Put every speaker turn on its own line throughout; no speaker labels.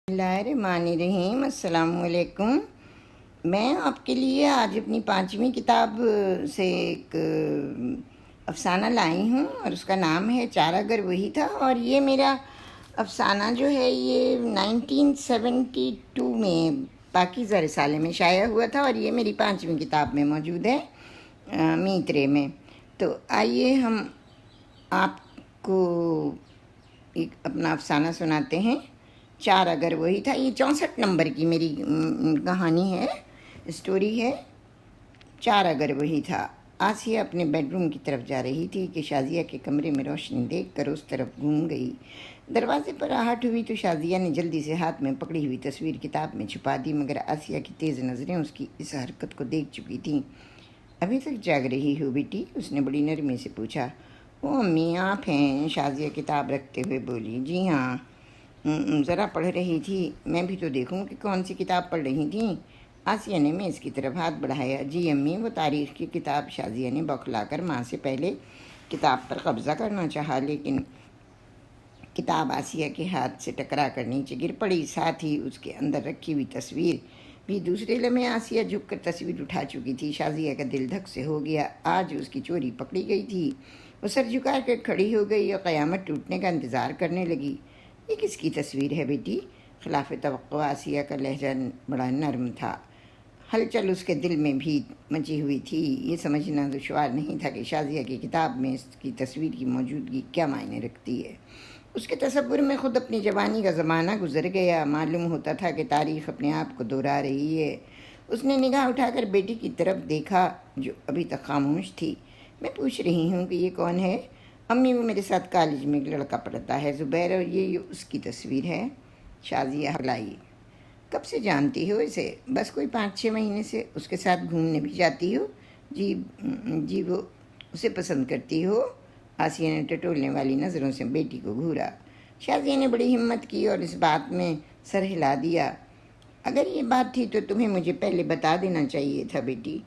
بسم اللہ الرحمن الرحیم۔ السلام علیکم۔ میں آپ کے لیے آج اپنی 5ویں کتاب سے ایک افسانہ لائی ہوں اور اس کا نام ہے چار اگر وہی تھا، اور یہ میرا افسانہ جو ہے یہ 1972 میں پاکیزہ رسالے میں شائع ہوا تھا، اور یہ میری 5ویں کتاب میں موجود ہے، میترے میں۔ تو آئیے ہم آپ کو ایک اپنا افسانہ سناتے ہیں۔ چار اگر وہی تھا، یہ 64 نمبر کی میری کہانی ہے، اسٹوری ہے۔ چار اگر وہی تھا۔ آسیہ اپنے بیڈ روم کی طرف جا رہی تھی کہ شازیہ کے کمرے میں روشنی دیکھ کر اس طرف گھوم گئی۔ دروازے پر آہٹ ہوئی تو شازیہ نے جلدی سے ہاتھ میں پکڑی ہوئی تصویر کتاب میں چھپا دی، مگر آسیہ کی تیز نظریں اس کی اس حرکت کو دیکھ چکی تھیں۔ ابھی تک جاگ رہی ہو بیٹی؟ اس نے بڑی نرمی سے پوچھا۔ او امی آپ ہیں؟ شازیہ کتاب رکھتے ہوئے بولی۔ جی ہاں، ذرا پڑھ رہی تھی، میں بھی تو دیکھوں کہ کون سی کتاب پڑھ رہی تھیں۔ آسیہ نے میز کی طرف ہاتھ بڑھایا۔ جی امی، وہ تاریخ کی کتاب۔ شازیہ نے بوکھلا کر ماں سے پہلے کتاب پر قبضہ کرنا چاہا، لیکن کتاب آسیہ کے ہاتھ سے ٹکرا کر نیچے گر پڑی، ساتھ ہی اس کے اندر رکھی ہوئی تصویر بھی۔ دوسرے لمحے آسیہ جھک کر تصویر اٹھا چکی تھی۔ شازیہ کا دل دھک سے ہو گیا، آج اس کی چوری پکڑی گئی تھی۔ وہ سر جھکا کر کھڑی ہو گئی اور قیامت ٹوٹنے کا انتظار کرنے لگی۔ یہ کس کی تصویر ہے بیٹی؟ خلاف توقع آسیہ کا لہجہ بڑا نرم تھا۔ ہلچل اس کے دل میں بھی مچی ہوئی تھی۔ یہ سمجھنا دشوار نہیں تھا کہ شازیہ کی کتاب میں اس کی تصویر کی موجودگی کیا معنی رکھتی ہے۔ اس کے تصور میں خود اپنی جوانی کا زمانہ گزر گیا۔ معلوم ہوتا تھا کہ تاریخ اپنے آپ کو دہرا رہی ہے۔ اس نے نگاہ اٹھا کر بیٹی کی طرف دیکھا جو ابھی تک خاموش تھی۔ میں پوچھ رہی ہوں کہ یہ کون ہے؟ امی، وہ میرے ساتھ کالج میں ایک لڑکا پڑھتا ہے، زبیر، اور یہ اس کی تصویر ہے۔ شازیہ ہلائی۔ کب سے جانتی ہو اسے؟ بس کوئی 5-6 مہینے سے۔ اس کے ساتھ گھومنے بھی جاتی ہو؟ جی وہ اسے پسند کرتی ہو؟ آسیہ نے ٹٹولنے والی نظروں سے بیٹی کو گھورا۔ شازیہ نے بڑی ہمت کی اور اس بات میں سر ہلا دیا۔ اگر یہ بات تھی تو تمہیں مجھے پہلے بتا دینا چاہیے تھا بیٹی۔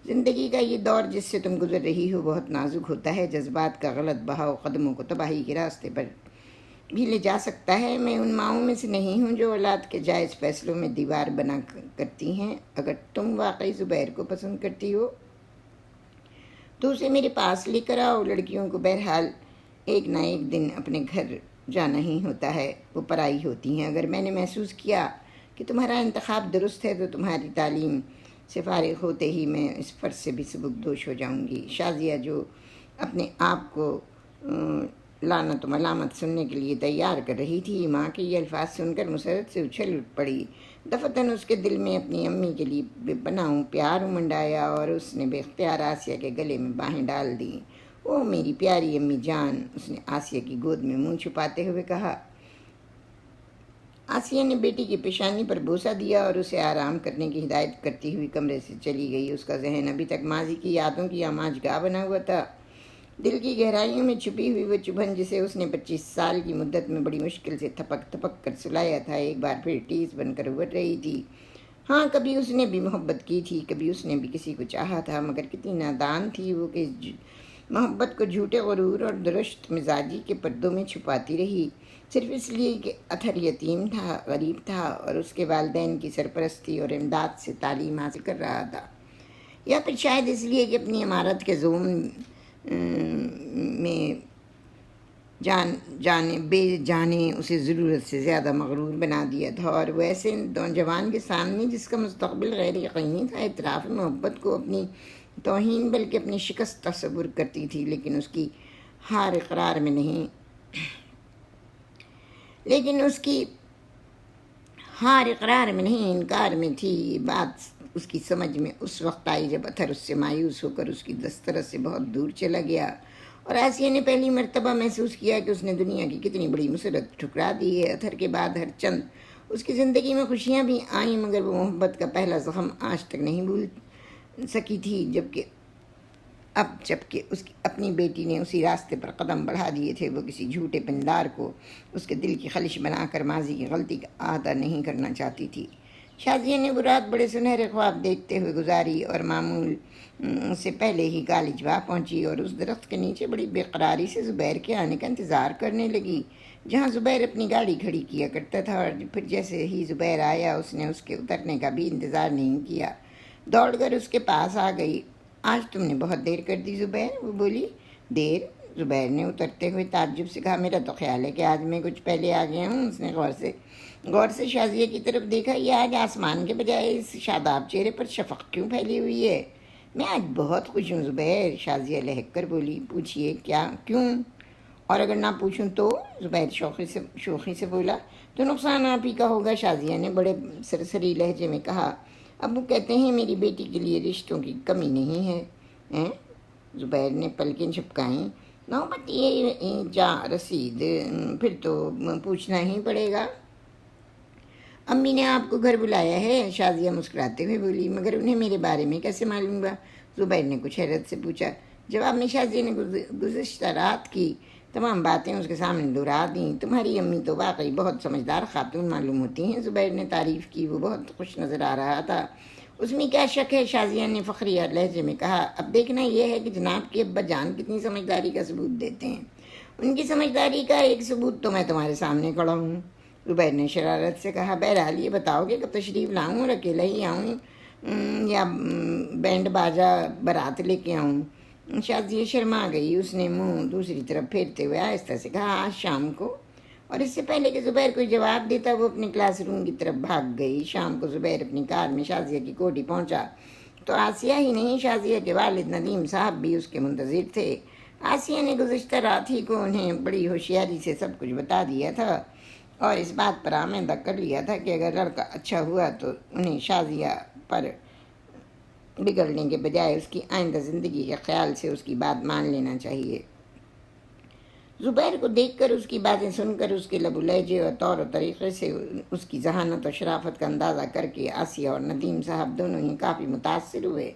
زندگی کا یہ دور جس سے تم گزر رہی ہو بہت نازک ہوتا ہے۔ جذبات کا غلط بہاؤ قدموں کو تباہی کے راستے پر بھی لے جا سکتا ہے۔ میں ان ماؤں میں سے نہیں ہوں جو اولاد کے جائز فیصلوں میں دیوار بنا کرتی ہیں۔ اگر تم واقعی زبیر کو پسند کرتی ہو تو اسے میرے پاس لے کر آؤ۔ لڑکیوں کو بہرحال ایک نہ ایک دن اپنے گھر جانا ہی ہوتا ہے، وہ پرائی ہوتی ہیں۔ اگر میں نے محسوس کیا کہ تمہارا انتخاب درست ہے تو تمہاری تعلیم سے فارغ ہوتے ہی میں اس فرض سے بھی سبکدوش ہو جاؤں گی۔ شازیہ جو اپنے آپ کو لعنت و ملامت سننے کے لیے تیار کر رہی تھی، ماں کے یہ الفاظ سن کر مسرت سے اچھل اٹھ پڑی۔ دفتن اس کے دل میں اپنی امی کے لیے بے پناہ پیار امنڈ آیا اور اس نے بے اختیار آسیہ کے گلے میں باہیں ڈال دیں۔ او میری پیاری امی جان، اس نے آسیہ کی گود میں منہ چھپاتے ہوئے کہا۔ آسیہ نے بیٹی کی پیشانی پر بوسہ دیا اور اسے آرام کرنے کی ہدایت کرتی ہوئی کمرے سے چلی گئی۔ اس کا ذہن ابھی تک ماضی کی یادوں کی آماج گاہ بنا ہوا تھا۔ دل کی گہرائیوں میں چھپی ہوئی وہ چبھن جسے اس نے 25 سال کی مدت میں بڑی مشکل سے تھپک تھپک کر سلایا تھا، ایک بار پھر ٹیس بن کر ابھر رہی تھی۔ ہاں، کبھی اس نے بھی محبت کی تھی، کبھی اس نے بھی کسی کو چاہا تھا، مگر کتنی نادان تھی وہ کہ محبت کو جھوٹے غرور اور درشت مزاجی کے پردوں میں چھپاتی رہی، صرف اس لیے کہ اطہر یتیم تھا، غریب تھا اور اس کے والدین کی سرپرستی اور امداد سے تعلیم حاصل کر رہا تھا، یا پھر شاید اس لیے کہ اپنی عمارت کے زوم میں جانے اسے ضرورت سے زیادہ مغرور بنا دیا تھا، اور وہ ایسے نوجوان کے سامنے جس کا مستقبل غیر یقینی تھا اعتراف محبت کو اپنی توہین بلکہ اپنی شکست تصور کرتی تھی، لیکن اس کی ہار اقرار میں نہیں انکار میں تھی۔ یہ بات اس کی سمجھ میں اس وقت آئی جب اطہر اس سے مایوس ہو کر اس کی دسترس سے بہت دور چلا گیا، اور آسیہ نے پہلی مرتبہ محسوس کیا کہ اس نے دنیا کی کتنی بڑی مسرت ٹھکرا دی ہے۔ اطہر کے بعد ہر چند اس کی زندگی میں خوشیاں بھی آئیں، مگر وہ محبت کا پہلا زخم آج تک نہیں بھول سکی تھی، جبکہ اس کی اپنی بیٹی نے اسی راستے پر قدم بڑھا دیے تھے، وہ کسی جھوٹے پندار کو اس کے دل کی خلش بنا کر ماضی کی غلطی کا احاطہ نہیں کرنا چاہتی تھی۔ شازیہ نے وہ رات بڑے سنہرے خواب دیکھتے ہوئے گزاری اور معمول سے پہلے ہی کالج پہنچی اور اس درخت کے نیچے بڑی بے قراری سے زبیر کے آنے کا انتظار کرنے لگی۔ جہاں زبیر اپنی گاڑی کھڑی کیا کرتا تھا، اور پھر جیسے ہی زبیر آیا اس نے اس کے اترنے کا بھی انتظار نہیں کیا، دوڑ کر اس کے پاس آ گئی۔ آج تم نے بہت دیر کر دی زبیر، وہ بولی۔ دیر؟ زبیر نے اترتے ہوئے تعجب سے کہا، میرا تو خیال ہے کہ آج میں کچھ پہلے آ گیا ہوں۔ اس نے غور سے شازیہ کی طرف دیکھا۔ یہ آج آسمان کے بجائے اس شاداب چہرے پر شفق کیوں پھیلی ہوئی ہے؟ میں آج بہت خوش ہوں زبیر، شازیہ لہک کر بولی۔ پوچھئے کیا، کیوں؟ اور اگر نہ پوچھوں تو؟ زبیر شوخی سے بولا۔ تو نقصان آپ ہی کا ہوگا، شازیہ نے بڑے سرسری لہجے میں کہا۔ ابو کہتے ہیں میری بیٹی کے لیے رشتوں کی کمی نہیں ہے۔ ہیں؟ زبیر نے پلکیں جھپکائیں۔ نوبت یہ جا رسید، پھر تو پوچھنا ہی پڑے گا۔ امی نے آپ کو گھر بلایا ہے، شازیہ مسکراتے ہوئے بولی۔ مگر انہیں میرے بارے میں کیسے معلوم ہوا؟ زبیر نے کچھ حیرت سے پوچھا۔ جواب میں شازیہ نے گزشتہ رات کی تمام باتیں اس کے سامنے دہرا دیں۔ تمہاری امی تو واقعی بہت سمجھدار خاتون معلوم ہوتی ہیں، زبیر نے تعریف کی۔ وہ بہت خوش نظر آ رہا تھا۔ اس میں کیا شک ہے، شازیہ نے فخریہ لہجے میں کہا۔ اب دیکھنا یہ ہے کہ جناب کے ابا جان کتنی سمجھداری کا ثبوت دیتے ہیں۔ ان کی سمجھداری کا ایک ثبوت تو میں تمہارے سامنے کھڑا ہوں، زبیر نے شرارت سے کہا۔ بہرحال یہ بتاؤ کہ کب تشریف لاؤں، اور اکیلا ہی آؤں یا بینڈ باجا بارات لے کے آؤں؟ شازیہ شرما گئی۔ اس نے منہ دوسری طرف پھیرتے ہوئے آہستہ سے کہا، آج شام کو۔ اور اس سے پہلے کہ زبیر کوئی جواب دیتا وہ اپنے کلاس روم کی طرف بھاگ گئی۔ شام کو زبیر اپنی کار میں شازیہ کی کوٹھی پہنچا تو آسیہ ہی نہیں، شازیہ کے والد ندیم صاحب بھی اس کے منتظر تھے۔ آسیہ نے گزشتہ رات ہی کو انہیں بڑی ہوشیاری سے سب کچھ بتا دیا تھا اور اس بات پر آمادہ کر لیا تھا کہ اگر لڑکا اچھا ہوا تو انہیں شازیہ پر بگڑنے کے بجائے اس کی آئندہ زندگی کے خیال سے اس کی بات مان لینا چاہیے۔ زبیر کو دیکھ کر، اس کی باتیں سن کر، اس کے لب و لہجے اور طور و طریقے سے اس کی ذہانت و شرافت کا اندازہ کر کے آسیہ اور ندیم صاحب دونوں ہی کافی متاثر ہوئے۔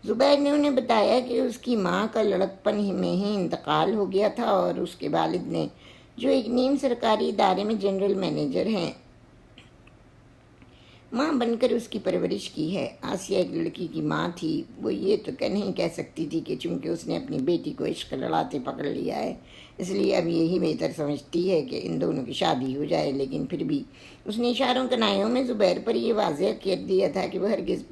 زبیر نے انہیں بتایا کہ اس کی ماں کا لڑکپن میں ہی انتقال ہو گیا تھا اور اس کے والد نے، جو ایک نیم سرکاری ادارے میں جنرل مینیجر ہیں، ماں بن کر اس کی پرورش کی ہے۔ آسیہ ایک لڑکی کی ماں تھی۔ وہ یہ تو نہیں کہہ سکتی تھی کہ چونکہ اس نے اپنی بیٹی کو عشق لڑاتے پکڑ لیا ہے اس لیے اب یہی بہتر سمجھتی ہے کہ ان دونوں کی شادی ہو جائے، لیکن پھر بھی اس نے اشاروں کنایوں میں زبیر پر یہ واضح کر دیا تھا کہ وہ ہرگز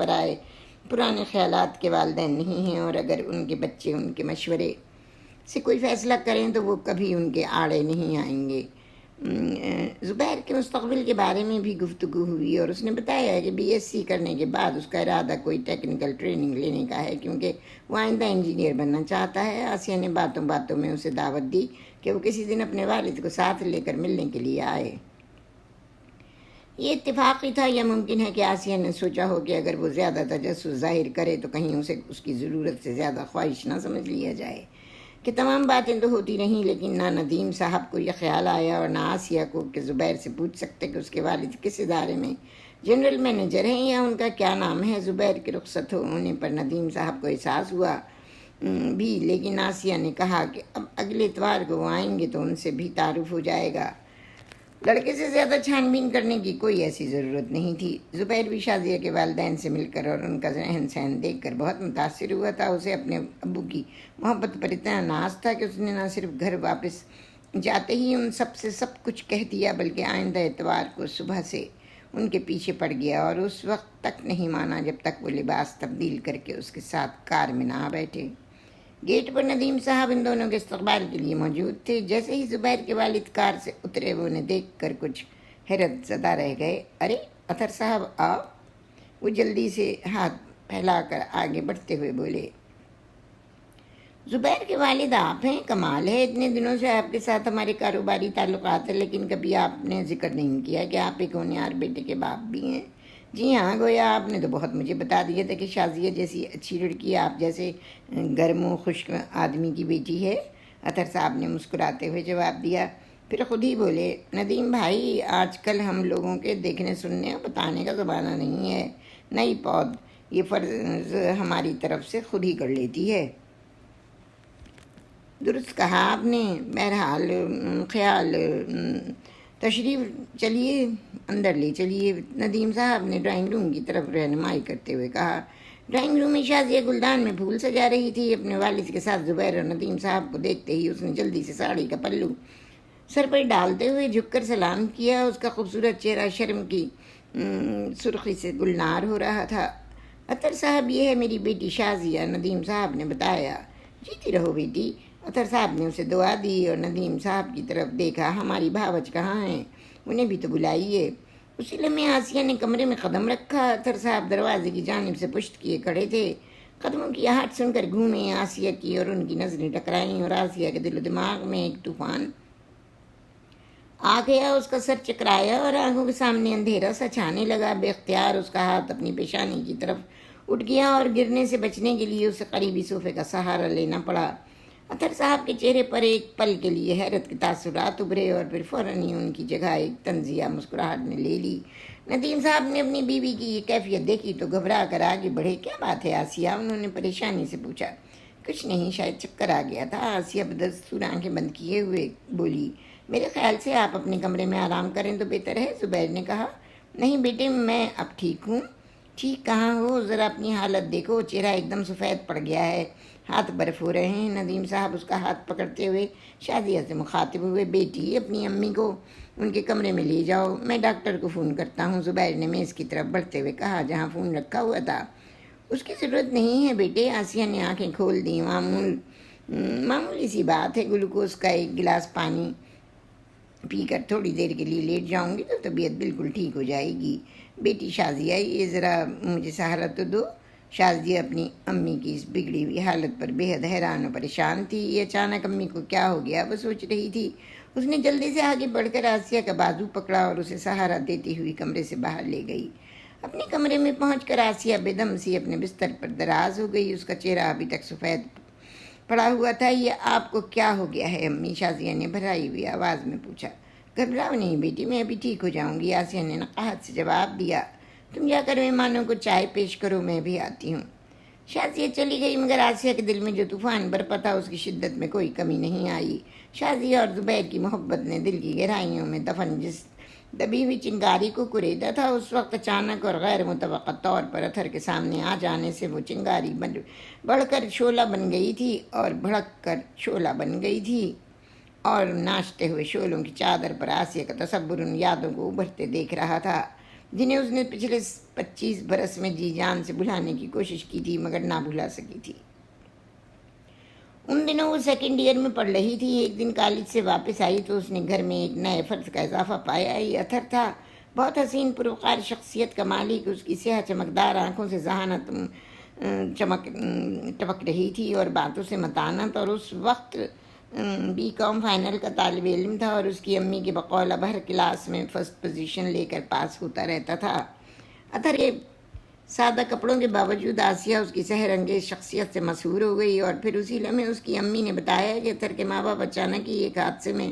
پرانے خیالات کے والدین نہیں ہیں، اور اگر ان کے بچے ان کے مشورے سے کوئی فیصلہ کریں تو وہ کبھی ان کے آڑے نہیں آئیں گے۔ زبیر کے مستقبل کے بارے میں بھی گفتگو ہوئی اور اس نے بتایا کہ بی ایس سی کرنے کے بعد اس کا ارادہ کوئی ٹیکنیکل ٹریننگ لینے کا ہے، کیونکہ وہ آئندہ انجینئر بننا چاہتا ہے۔ آسیہ نے باتوں باتوں میں اسے دعوت دی کہ وہ کسی دن اپنے والد کو ساتھ لے کر ملنے کے لیے آئے۔ یہ اتفاقی تھا یا ممکن ہے کہ آسیہ نے سوچا ہو کہ اگر وہ زیادہ تجسس ظاہر کرے تو کہیں اسے اس کی ضرورت سے زیادہ خواہش نہ سمجھ لیا جائے۔ کہ تمام باتیں تو ہوتی رہیں، لیکن نہ ندیم صاحب کو یہ خیال آیا اور نہ آسیہ کو کہ زبیر سے پوچھ سکتے کہ اس کے والد کس ادارے میں جنرل مینیجر ہیں یا ان کا کیا نام ہے۔ زبیر کے رخصت ہونے پر ندیم صاحب کو احساس ہوا بھی، لیکن آسیہ نے کہا کہ اب اگلے اتوار کو وہ آئیں گے تو ان سے بھی تعارف ہو جائے گا۔ لڑکے سے زیادہ چھان بین کرنے کی کوئی ایسی ضرورت نہیں تھی۔ زبیر بھی شازیہ کے والدین سے مل کر اور ان کا رہن سہن دیکھ کر بہت متاثر ہوا تھا۔ اسے اپنے ابو کی محبت پر اتنا ناز تھا کہ اس نے نہ صرف گھر واپس جاتے ہی ان سب سے سب کچھ کہہ دیا، بلکہ آئندہ اتوار کو صبح سے ان کے پیچھے پڑ گیا اور اس وقت تک نہیں مانا جب تک وہ لباس تبدیل کر کے اس کے ساتھ کار میں نہ بیٹھے۔ گیٹ پر ندیم صاحب ان دونوں کے استقبال کے لیے موجود تھے۔ جیسے ہی زبیر کے والد کار سے اترے وہ انہیں دیکھ کر کچھ حیرت زدہ رہ گئے۔ ارے اطہر صاحب آؤ، وہ جلدی سے ہاتھ پھیلا کر آگے بڑھتے ہوئے بولے۔ زبیر کے والد آپ ہیں؟ کمال ہے، اتنے دنوں سے آپ کے ساتھ ہمارے کاروباری تعلقات ہیں لیکن کبھی آپ نے ذکر نہیں کیا کہ آپ ایک ہونہار بیٹے کے باپ بھی ہیں۔ جی ہاں، گویا آپ نے تو بہت مجھے بتا دیا تھا کہ شازیہ جیسی اچھی لڑکی آپ جیسے گرم و خشک آدمی کی بیٹی ہے، اطہر صاحب نے مسکراتے ہوئے جواب دیا۔ پھر خود ہی بولے، ندیم بھائی، آج کل ہم لوگوں کے دیکھنے سننے اور بتانے کا زمانہ نہیں ہے، نئی پود یہ فرض ہماری طرف سے خود ہی کر لیتی ہے۔ درست کہا آپ نے۔ بہرحال خیال تشریف چلیے اندر لے چلیے، ندیم صاحب نے ڈرائنگ روم کی طرف رہنمائی کرتے ہوئے کہا۔ ڈرائنگ روم میں شازیہ گلدان میں پھول سجا رہی تھی۔ اپنے والد کے ساتھ زبیر اور ندیم صاحب کو دیکھتے ہی اس نے جلدی سے ساڑی کا پلو سر پر ڈالتے ہوئے جھک کر سلام کیا۔ اس کا خوبصورت چہرہ شرم کی سرخی سے گلنار ہو رہا تھا۔ اطہر صاحب، یہ ہے میری بیٹی شازیہ، ندیم صاحب نے بتایا۔ جیتی رہو بیٹی۔ اطہر صاحب نے اسے دعا دی اور ندیم صاحب کی طرف دیکھا۔ ہماری بھاوج کہاں ہیں؟ انہیں بھی تو بلائیے۔ اسی لمحے آسیہ نے کمرے میں قدم رکھا۔ اطہر صاحب دروازے کی جانب سے پشت کیے کھڑے تھے۔ قدموں کی آہٹ سن کر گھومے آسیہ کی اور ان کی نظریں ٹکرائیں، اور آسیہ کے دل و دماغ میں ایک طوفان آ گیا۔ اس کا سر چکرایا اور آنکھوں کے سامنے اندھیرا سا چھانے لگا۔ بے اختیار اس کا ہاتھ اپنی پیشانی کی طرف اٹھ گیا اور گرنے سے بچنے کے لیے اسے قریبی صوفے کا سہارا لینا پڑا۔ اطہر صاحب کے چہرے پر ایک پل کے لیے حیرت کے تاثرات ابھرے اور پھر فوراً ہی ان کی جگہ ایک طنزیہ مسکراہٹ نے لے لی۔ ندیم صاحب نے اپنی بیوی کی یہ کیفیت دیکھی تو گھبرا کر آگے بڑھے۔ کیا بات ہے آسیہ؟ انہوں نے پریشانی سے پوچھا۔ کچھ نہیں، شاید چکر آ گیا تھا، آسیہ بدستور آنکھیں بند کیے ہوئے بولی۔ میرے خیال سے آپ اپنے کمرے میں آرام کریں تو بہتر ہے، زبیر نے کہا۔ نہیں بیٹے، میں اب ٹھیک ہوں۔ ٹھیک کہاں ہو؟ ذرا اپنی حالت دیکھو، چہرہ ایک دم سفید پڑ گیا ہے، ہاتھ برف ہو رہے ہیں۔ ندیم صاحب اس کا ہاتھ پکڑتے ہوئے شازیہ سے مخاطب ہوئے۔ بیٹی، اپنی امی کو ان کے کمرے میں لے جاؤ، میں ڈاکٹر کو فون کرتا ہوں، زبیر نے میز کی طرف بڑھتے ہوئے کہا جہاں فون رکھا ہوا تھا۔ اس کی ضرورت نہیں ہے بیٹے، آسیہ نے آنکھیں کھول دیں۔ معمولی سی بات ہے، گلوکوز کا ایک گلاس پانی پی کر تھوڑی دیر کے لیے لیٹ جاؤں گی تو طبیعت بالکل ٹھیک ہو جائے گی۔ بیٹی شازیہ، یہ ذرا مجھے سہارا تو دو۔ شازیہ اپنی امی کی اس بگڑی ہوئی حالت پر بے حد حیران و پریشان تھی۔ یہ اچانک امی کو کیا ہو گیا وہ سوچ رہی تھی۔ اس نے جلدی سے آگے بڑھ کر آسیہ کا بازو پکڑا اور اسے سہارا دیتی ہوئی کمرے سے باہر لے گئی۔ اپنے کمرے میں پہنچ کر آسیہ بے دم سی اپنے بستر پر دراز ہو گئی۔ اس کا چہرہ ابھی تک سفید پڑا ہوا تھا۔ یہ آپ کو کیا ہو گیا ہے امی؟ شازیہ نے بھرائی ہوئی آواز میں پوچھا۔ گھبراؤ نہیں بیٹی، میں ابھی ٹھیک ہو جاؤں گی، آسیہ نے نقاہت سے جواب دیا۔ تم جا کر مہمانوں کو چائے پیش کرو، میں بھی آتی ہوں۔ شازیہ چلی گئی، مگر آسیہ کے دل میں جو طوفان برپا تھا اس کی شدت میں کوئی کمی نہیں آئی۔ شازیہ اور زبیر کی محبت نے دل کی گہرائیوں میں دفن جس دبی ہوئی چنگاری کو کریدا تھا، اس وقت اچانک اور غیر متوقع طور پر اطہر کے سامنے آ جانے سے وہ چنگاری بڑھ کر شعلہ بن گئی تھی اور بھڑک کر شعلہ بن گئی تھی، اور ناچتے ہوئے شعلوں کی چادر پر آسیہ کا تصور ان یادوں کو ابھرتے دیکھ رہا تھا جنہیں اس نے پچھلے 25 برس میں جی جان سے بھلانے کی کوشش کی تھی مگر نہ بھلا سکی تھی۔ ان دنوں وہ سیکنڈ ایئر میں پڑھ رہی تھی۔ ایک دن کالج سے واپس آئی تو اس نے گھر میں ایک نئے فرد کا اضافہ پایا۔ یہ اطہر تھا، بہت حسین پروقار شخصیت کا مالک۔ اس کی سیاہ چمکدار آنکھوں سے ذہانت ٹپک رہی تھی اور باتوں سے متانت، اور اس وقت BCom فائنل کا طالب علم تھا اور اس کی امی کے بقول اب ہر کلاس میں فرسٹ پوزیشن لے کر پاس ہوتا رہتا تھا۔ اطہر کے سادہ کپڑوں کے باوجود آسیہ اس کی سحر انگیز شخصیت سے مسحور ہو گئی، اور پھر اسی لمحے اس کی امی نے بتایا کہ اطہر کے ماں باپ اچانک ہی ایک حادثے میں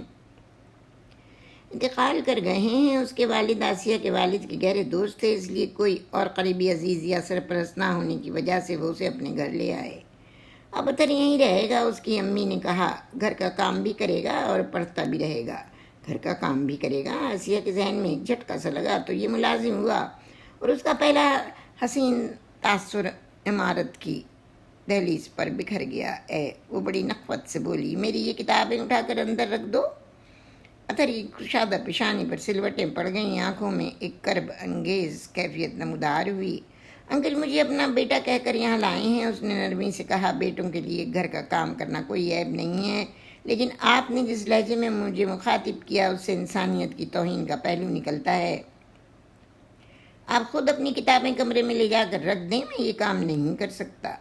انتقال کر گئے ہیں۔ اس کے والد آسیہ کے والد کے گہرے دوست تھے، اس لیے کوئی اور قریبی عزیز یا سرپرست نہ ہونے کی وجہ سے وہ اسے اپنے گھر لے آئے۔ اب اطہر یہیں رہے گا، اس کی امی نے کہا۔ گھر کا کام بھی کرے گا اور پڑھتا بھی رہے گا۔ گھر کا کام بھی کرے گا؟ آسیہ کے ذہن میں ایک جھٹکا سا لگا تو یہ ملازم ہوا، اور اس کا پہلا حسین تاثر عمارت کی دہلیز پر بکھر گیا۔ وہ بڑی نخوت سے بولی، میری یہ کتابیں اٹھا کر اندر رکھ دو۔ اطہر کی کشادہ پیشانی پر سلوٹیں پڑ گئیں، آنکھوں میں ایک کرب انگیز کیفیت نمودار ہوئی۔ انکل مجھے اپنا بیٹا کہہ کر یہاں لائے ہیں، اس نے نرمی سے کہا۔ بیٹوں کے لیے گھر کا کام کرنا کوئی عیب نہیں ہے، لیکن آپ نے جس لہجے میں مجھے مخاطب کیا اس سے انسانیت کی توہین کا پہلو نکلتا ہے۔ آپ خود اپنی کتابیں کمرے میں لے جا کر رکھ دیں، میں یہ کام نہیں کر سکتا۔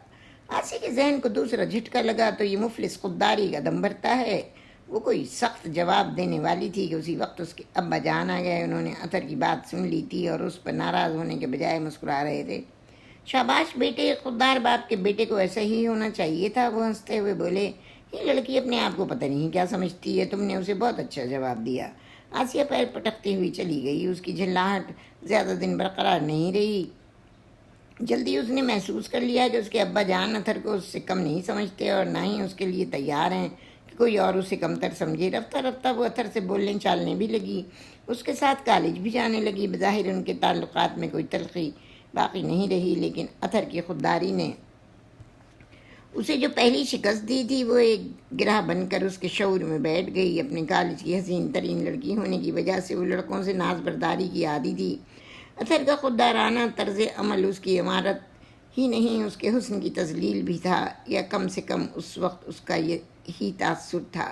آسیہ کے ذہن کو دوسرا جھٹکا لگا تو یہ مفلس خودداری کا دم بھرتا ہے۔ وہ کوئی سخت جواب دینے والی تھی کہ اسی وقت اس کے ابا جان آ گئے۔ انہوں نے اطہر کی بات سن لی تھی اور اس پر ناراض ہونے کے بجائے مسکرا رہے تھے۔ شاباش بیٹے، خوددار باپ کے بیٹے کو ایسا ہی ہونا چاہیے تھا۔ وہ ہنستے ہوئے بولے، یہ لڑکی اپنے آپ کو پتہ نہیں کیا سمجھتی ہے، تم نے اسے بہت اچھا جواب دیا۔ آسیہ پیر پٹکتی ہوئی چلی گئی، اس کی جھلاہٹ زیادہ دن برقرار نہیں رہی۔ جلدی اس نے محسوس کر لیا کہ اس کے ابا جان اطہر کو اس سے کم نہیں سمجھتے اور نہ ہی اس کے لیے تیار ہیں کہ کوئی اور اسے کمتر سمجھے۔ رفتہ رفتہ وہ اطہر سے بولنے چالنے بھی لگی، اس کے ساتھ کالج بھی جانے لگی۔ بظاہر ان کے تعلقات میں کوئی تلخی باقی نہیں رہی، لیکن اطہر کی خودداری نے اسے جو پہلی شکست دی تھی وہ ایک گرہ بن کر اس کے شعور میں بیٹھ گئی۔ اپنے کالج کی حسین ترین لڑکی ہونے کی وجہ سے وہ لڑکوں سے ناز برداری کی عادی تھی۔ اطہر کا خوددارانہ طرز عمل اس کی عمارت ہی نہیں، اس کے حسن کی تذلیل بھی تھا، یا کم سے کم اس وقت اس کا یہی تاثر تھا۔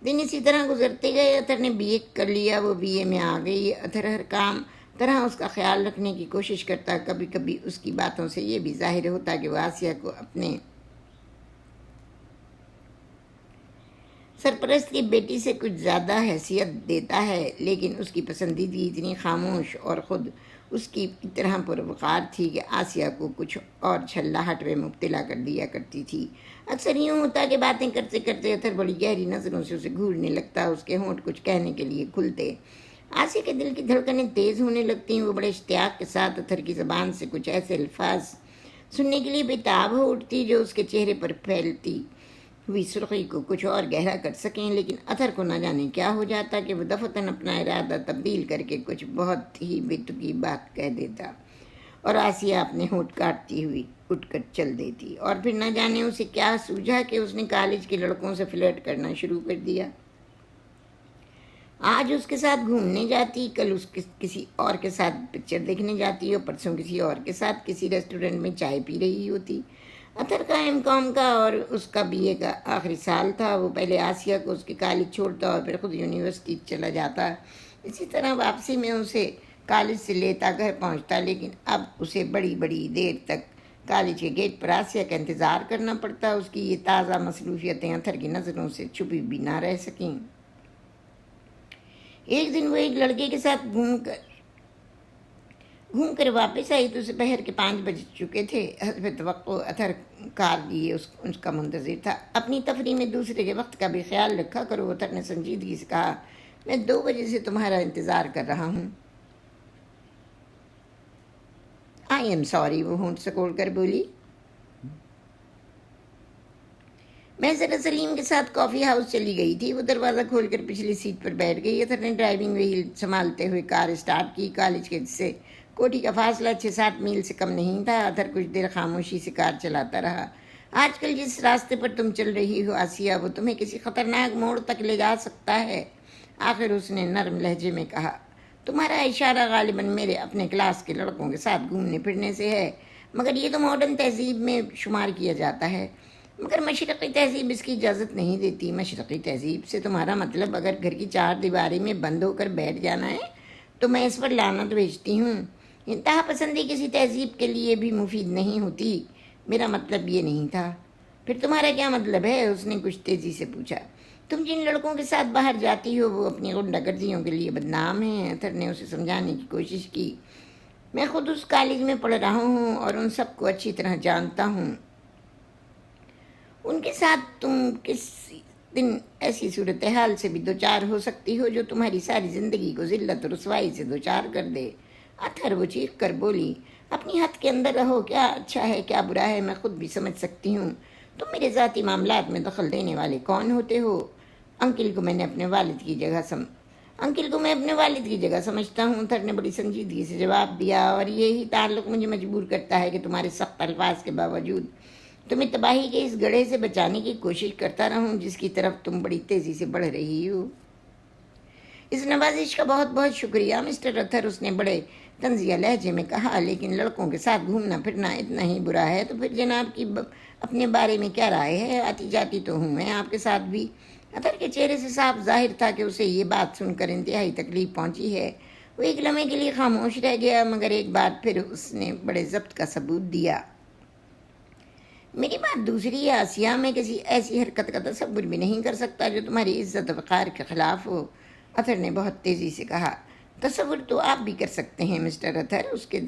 دن اسی طرح گزرتے گئے۔ اطہر نے بی اے کر لیا، وہ بی اے میں آ گئی۔ اطہر ہر کام طرح اس کا خیال رکھنے کی کوشش کرتا۔ کبھی کبھی اس کی باتوں سے یہ بھی ظاہر ہوتا کہ وہ آسیہ کو اپنے سرپرست کی بیٹی سے کچھ زیادہ حیثیت دیتا ہے، لیکن اس کی پسندیدگی اتنی خاموش اور خود اس کی طرح پروقار تھی کہ آسیہ کو کچھ اور چھلاہٹ میں مبتلا کر دیا کرتی تھی۔ اکثر یوں ہوتا کہ باتیں کرتے کرتے اطہر بڑی گہری نظروں سے اسے گھورنے لگتا، اس کے ہونٹ کچھ کہنے کے لیے کھلتے، آسیہ کے دل کی دھڑکنیں تیز ہونے لگتیں۔ وہ بڑے اشتیاق کے ساتھ اطہر کی زبان سے کچھ ایسے الفاظ سننے کے لیے بےتاب ہو اٹھتی جو اس کے چہرے پر پھیلتی ہوئی سرخی کو کچھ اور گہرا کر سکیں، لیکن اطہر کو نہ جانے کیا ہو جاتا کہ وہ دفعتاً اپنا ارادہ تبدیل کر کے کچھ بہت ہی بے تکی بات کہہ دیتا، اور آسیہ اپنے ہونٹ کاٹتی ہوئی اٹھ کر چل دیتی، اور پھر نہ جانے اسے کیا سوجھا کہ اس نے کالج کے لڑکوں سے فلرٹ کرنا شروع کر دیا۔ آج اس کے ساتھ گھومنے جاتی، کل اس کسی اور کے ساتھ پکچر دیکھنے جاتی، اور پرسوں کسی اور کے ساتھ کسی ریسٹورنٹ میں چائے پی رہی ہوتی۔ اطہر کا ایم کام کا اور اس کا بی اے کا آخری سال تھا۔ وہ پہلے آسیہ کو اس کے کالج چھوڑتا اور پھر خود یونیورسٹی چلا جاتا۔ اسی طرح واپسی میں اسے کالج سے لیتا گھر پہنچتا، لیکن اب اسے بڑی بڑی دیر تک کالج کے گیٹ پر آسیہ کا انتظار کرنا پڑتا۔ اس کی یہ تازہ مصروفیتیں اطہر کی نظروں سے چھپی بھی نہ رہ سکیں۔ ایک دن وہ ایک لڑکے کے ساتھ گھوم کر واپس آئی تو دوپہر کے 5 بج چکے تھے۔ حسب توقع اطہر کار لیے اس کا منتظر تھا۔ اپنی تفریح میں دوسرے کے وقت کا بھی خیال رکھا کرو، اطہر نے سنجیدگی سے کہا۔ میں 2 بجے سے تمہارا انتظار کر رہا ہوں۔ آئی ایم سوری، وہ ہونٹ سکوڑ کر بولی۔ میں ذرا سلیم کے ساتھ کافی ہاؤس چلی گئی تھی۔ وہ دروازہ کھول کر پچھلی سیٹ پر بیٹھ گئی۔ اطہر نے ڈرائیونگ وہیل سنبھالتے ہوئے کار اسٹارٹ کی۔ کالج کے سے کوٹھی کا فاصلہ 6-7 میل سے کم نہیں تھا۔ اطہر کچھ دیر خاموشی سے کار چلاتا رہا۔ آج کل جس راستے پر تم چل رہی ہو آسیہ، وہ تمہیں کسی خطرناک موڑ تک لے جا سکتا ہے، آخر اس نے نرم لہجے میں کہا۔ تمہارا اشارہ غالباً میرے اپنے کلاس کے لڑکوں کے ساتھ گھومنے پھرنے سے ہے، مگر یہ تو ماڈرن تہذیب میں شمار کیا جاتا ہے، مگر مشرقی تہذیب اس کی اجازت نہیں دیتی۔ مشرقی تہذیب سے تمہارا مطلب اگر گھر کی 4 دیواری میں بند ہو کر بیٹھ جانا ہے تو میں اس پر لعنت بھیجتی ہوں۔ انتہا پسندی کسی تہذیب کے لیے بھی مفید نہیں ہوتی۔ میرا مطلب یہ نہیں تھا۔ پھر تمہارا کیا مطلب ہے؟ اس نے کچھ تیزی سے پوچھا۔ تم جن لڑکوں کے ساتھ باہر جاتی ہو وہ اپنی غنڈہ گردیوں کے لیے بدنام ہیں۔ اطہر نے اسے سمجھانے کی کوشش کی۔ میں خود اس کالج میں پڑھ رہا ہوں اور ان سب کو اچھی طرح جانتا ہوں۔ ان کے ساتھ تم کسی دن ایسی صورتحال سے بھی دوچار ہو سکتی ہو جو تمہاری ساری زندگی کو ذلت و رسوائی سے دوچار کر دے۔ اطہر، وہ چیخ کر بولی، اپنی حد کے اندر رہو، کیا اچھا ہے کیا برا ہے میں خود بھی سمجھ سکتی ہوں۔ تم میرے ذاتی معاملات میں دخل دینے والے کون ہوتے ہو؟ انکل کو میں اپنے والد کی جگہ سمجھتا ہوں، اطہر نے بڑی سنجیدگی سے جواب دیا، اور یہی تعلق مجھے مجبور کرتا ہے کہ تمہارے سخت الفاظ کے باوجود تمہیں تباہی کے اس گڑھے سے بچانے کی کوشش کرتا رہوں جس کی طرف تم بڑی تیزی سے بڑھ رہی ہو۔ اس نوازش کا بہت بہت شکریہ مسٹر اطہر، اس نے بڑے طنزیہ لہجے میں کہا، لیکن لڑکوں کے ساتھ گھومنا پھرنا اتنا ہی برا ہے تو پھر جناب کی اپنے بارے میں کیا رائے ہے؟ آتی جاتی تو ہوں میں آپ کے ساتھ بھی۔ اطہر کے چہرے سے صاف ظاہر تھا کہ اسے یہ بات سن کر انتہائی تکلیف پہنچی ہے۔ وہ ایک لمحے کے لیے خاموش رہ گیا، مگر ایک بار پھر اس نے بڑے ضبط کا ثبوت دیا۔ میری بات دوسری ہے آسیہ، میں کسی ایسی حرکت کا تصور بھی نہیں کر سکتا جو تمہاری عزت و وقار کے خلاف ہو، اطہر نے بہت تیزی سے کہا۔ تصور تو آپ بھی کر سکتے ہیں مسٹر اطہر، اس کے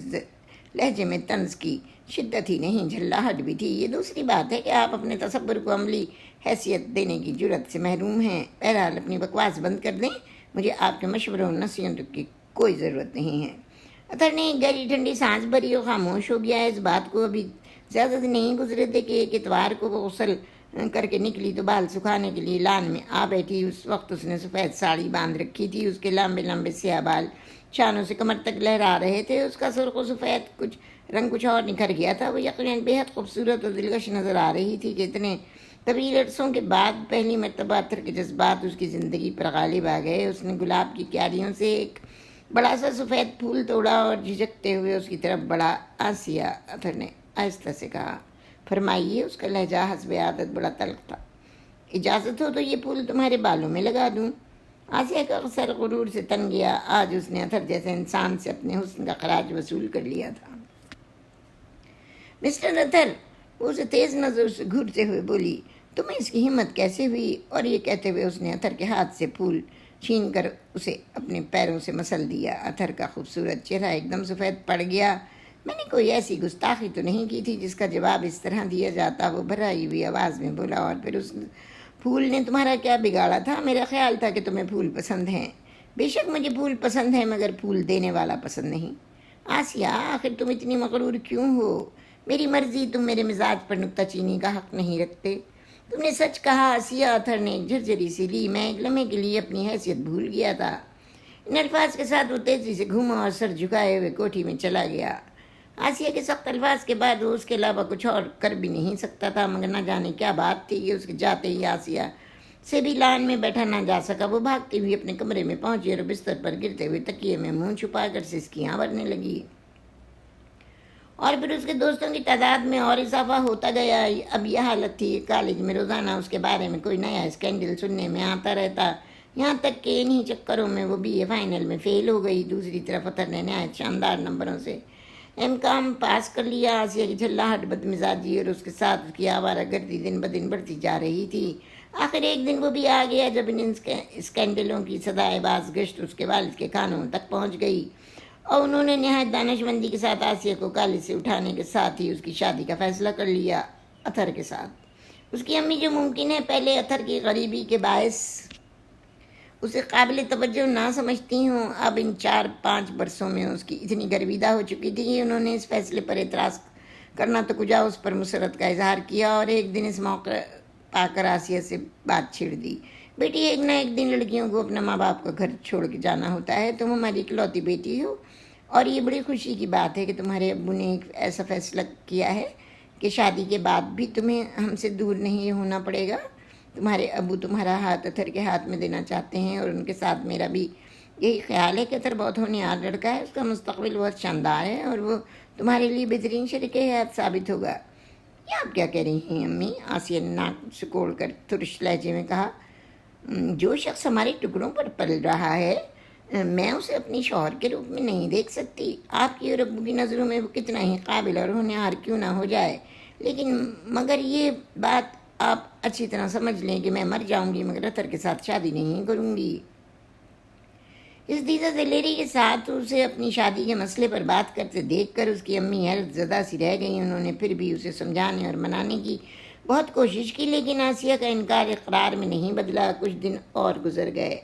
لہجے میں طنز کی شدت ہی نہیں جھلاہٹ بھی تھی۔ یہ دوسری بات ہے کہ آپ اپنے تصور کو عملی حیثیت دینے کی جرأت سے محروم ہیں۔ بہرحال اپنی بکواس بند کر دیں، مجھے آپ کے مشوروں اور نصیحتوں کی کوئی ضرورت نہیں ہے۔ اطہر نے ایک گہری ٹھنڈی سانس بھری اور خاموش ہو گیا۔ اس بات کو ابھی زیادہ دن نہیں گزرے تھے کہ ایک اتوار کو وہ غسل کر کے نکلی تو بال سکھانے کے لیے لان میں آ بیٹھی۔ اس وقت اس نے سفید ساڑی باندھ رکھی تھی، اس کے لمبے لمبے سیاہ بال شانوں سے کمر تک لہرا رہے تھے۔ اس کا سرخ و سفید کچھ رنگ کچھ اور نکھر گیا تھا. وہ یقیناً بےحد خوبصورت اور دلکش نظر آ رہی تھی کہ اتنے طویل عرصوں کے بعد پہلی مرتبہ اتھر کے جذبات اس کی زندگی پر غالب آ گئے. اس نے گلاب کی کیاریوں سے ایک بڑا سا سفید پھول توڑا اور جھجکتے ہوئے اس کی طرف بڑھا. آسیہ، اتھر نے آہستہ سے کہا. فرمائیے. اس کا لہجہ حسب عادت بڑا تلخ تھا. اجازت ہو تو یہ پھول تمہارے بالوں میں لگا دوں؟ آسیہ کا سر غرور سے تن گیا. آج اس نے اتھر جیسے انسان سے اپنے حسن کا خراج وصول کر لیا تھا. مسٹر اتھر، وہ اسے تیز نظر سے گھورتے ہوئے بولی. تمہیں اس کی ہمت کیسے ہوئی؟ اور یہ کہتے ہوئے اس نے اتھر کے ہاتھ سے پھول چھین کر اسے اپنے پیروں سے مسل دیا. اتھر کا خوبصورت چہرہ ایک دم سفید پڑ گیا. میں نے کوئی ایسی گستاخی تو نہیں کی تھی جس کا جواب اس طرح دیا جاتا. وہ بھرائی ہوئی آواز میں بولا. اور پھر اس پھول نے تمہارا کیا بگاڑا تھا؟ میرا خیال تھا کہ تمہیں پھول پسند ہیں. بے شک مجھے پھول پسند ہیں، مگر پھول دینے والا پسند نہیں. آسیہ، آخر تم اتنی مغرور کیوں ہو؟ میری مرضی. تم میرے مزاج پر نکتہ چینی کا حق نہیں رکھتے. تم نے سچ کہا. آسیہ، اتھر نے ایک جھرجھری سی لی. میں ایک لمحے کے لیے اپنی حیثیت بھول گیا تھا. ان الفاظ کے ساتھ وہ تیزی سے گھوما اور سر جھکائے ہوئے کوٹھی میں چلا گیا. آسیہ کے سخت الفاظ کے بعد وہ اس کے علاوہ کچھ اور کر بھی نہیں سکتا تھا، مگر نہ جانے کیا بات تھی کہ اس کے جاتے ہی آسیہ سے بھی لان میں بیٹھا نہ جا سکا. وہ بھاگتی ہوئی اپنے کمرے میں پہنچی اور بستر پر گرتے ہوئے تکیے میں منہ چھپا کر سسکیاں بھرنے لگی. اور پھر اس کے دوستوں کی تعداد میں اور اضافہ ہوتا گیا. اب یہ حالت تھی کہ کالج میں روزانہ اس کے بارے میں کوئی نیا اسکینڈل سننے میں آتا رہتا، یہاں تک کہ انہی چکروں میں وہ BA فائنل میں فیل ہو گئی. دوسری طرف اتھر نے نہایت شاندار نمبروں سے M.Com پاس کر لیا. آسیہ کی جھلاہٹ، بدمزاجی اور اس کے ساتھ اس کی آوارہ گردی دن بدن بڑھتی جا رہی تھی. آخر ایک دن وہ بھی آ گیا جب ان اسکینڈلوں کی صدائے باز گشت اس کے والد کے کانوں تک پہنچ گئی، اور انہوں نے نہایت دانش مندی کے ساتھ آسیہ کو کالج سے اٹھانے کے ساتھ ہی اس کی شادی کا فیصلہ کر لیا اتھر کے ساتھ. اس کی امی، جو ممکن ہے پہلے اتھر کی غریبی کے باعث اسے قابل توجہ نہ سمجھتی ہوں، اب ان 4-5 برسوں میں اس کی اتنی گرویدہ ہو چکی تھی کہ انہوں نے اس فیصلے پر اعتراض کرنا تو کجا اس پر مسرت کا اظہار کیا، اور ایک دن اس موقع پا کر آسیہ سے بات چھیڑ دی. بیٹی، ایک نہ ایک دن لڑکیوں کو اپنا ماں باپ کا گھر چھوڑ کے جانا ہوتا ہے. تم ہماری اکلوتی بیٹی ہو، اور یہ بڑی خوشی کی بات ہے کہ تمہارے ابو نے ایک ایسا فیصلہ کیا ہے کہ شادی کے بعد بھی تمہیں ہم سے دور نہیں ہونا پڑے گا. تمہارے ابو تمہارا ہاتھ اتھر کے ہاتھ میں دینا چاہتے ہیں، اور ان کے ساتھ میرا بھی یہی خیال ہے کہ اتھر بہت ہونہار لڑکا ہے. اس کا مستقبل بہت شاندار ہے، اور وہ تمہارے لیے بہترین شریک حیات ثابت ہوگا. یہ آپ کیا کہہ رہی ہیں امی؟ آسیہ نے ناک سکوڑ کر ترش لہجے میں کہا. جو شخص ہمارے ٹکڑوں پر پل رہا ہے، میں اسے اپنی شوہر کے روپ میں نہیں دیکھ سکتی. آپ کی اور ابو کی نظروں میں وہ کتنا ہی قابل اور ہونہار کیوں نہ ہو جائے، لیکن مگر یہ بات آپ اچھی طرح سمجھ لیں کہ میں مر جاؤں گی مگر اتھر کے ساتھ شادی نہیں کروں گی. اس دیزہ دلیری کے ساتھ اسے اپنی شادی کے مسئلے پر بات کرتے دیکھ کر اس کی امی حیرت زدہ سی رہ گئیں. انہوں نے پھر بھی اسے سمجھانے اور منانے کی بہت کوشش کی، لیکن آسیہ کا انکار اقرار میں نہیں بدلا. کچھ دن اور گزر گئے.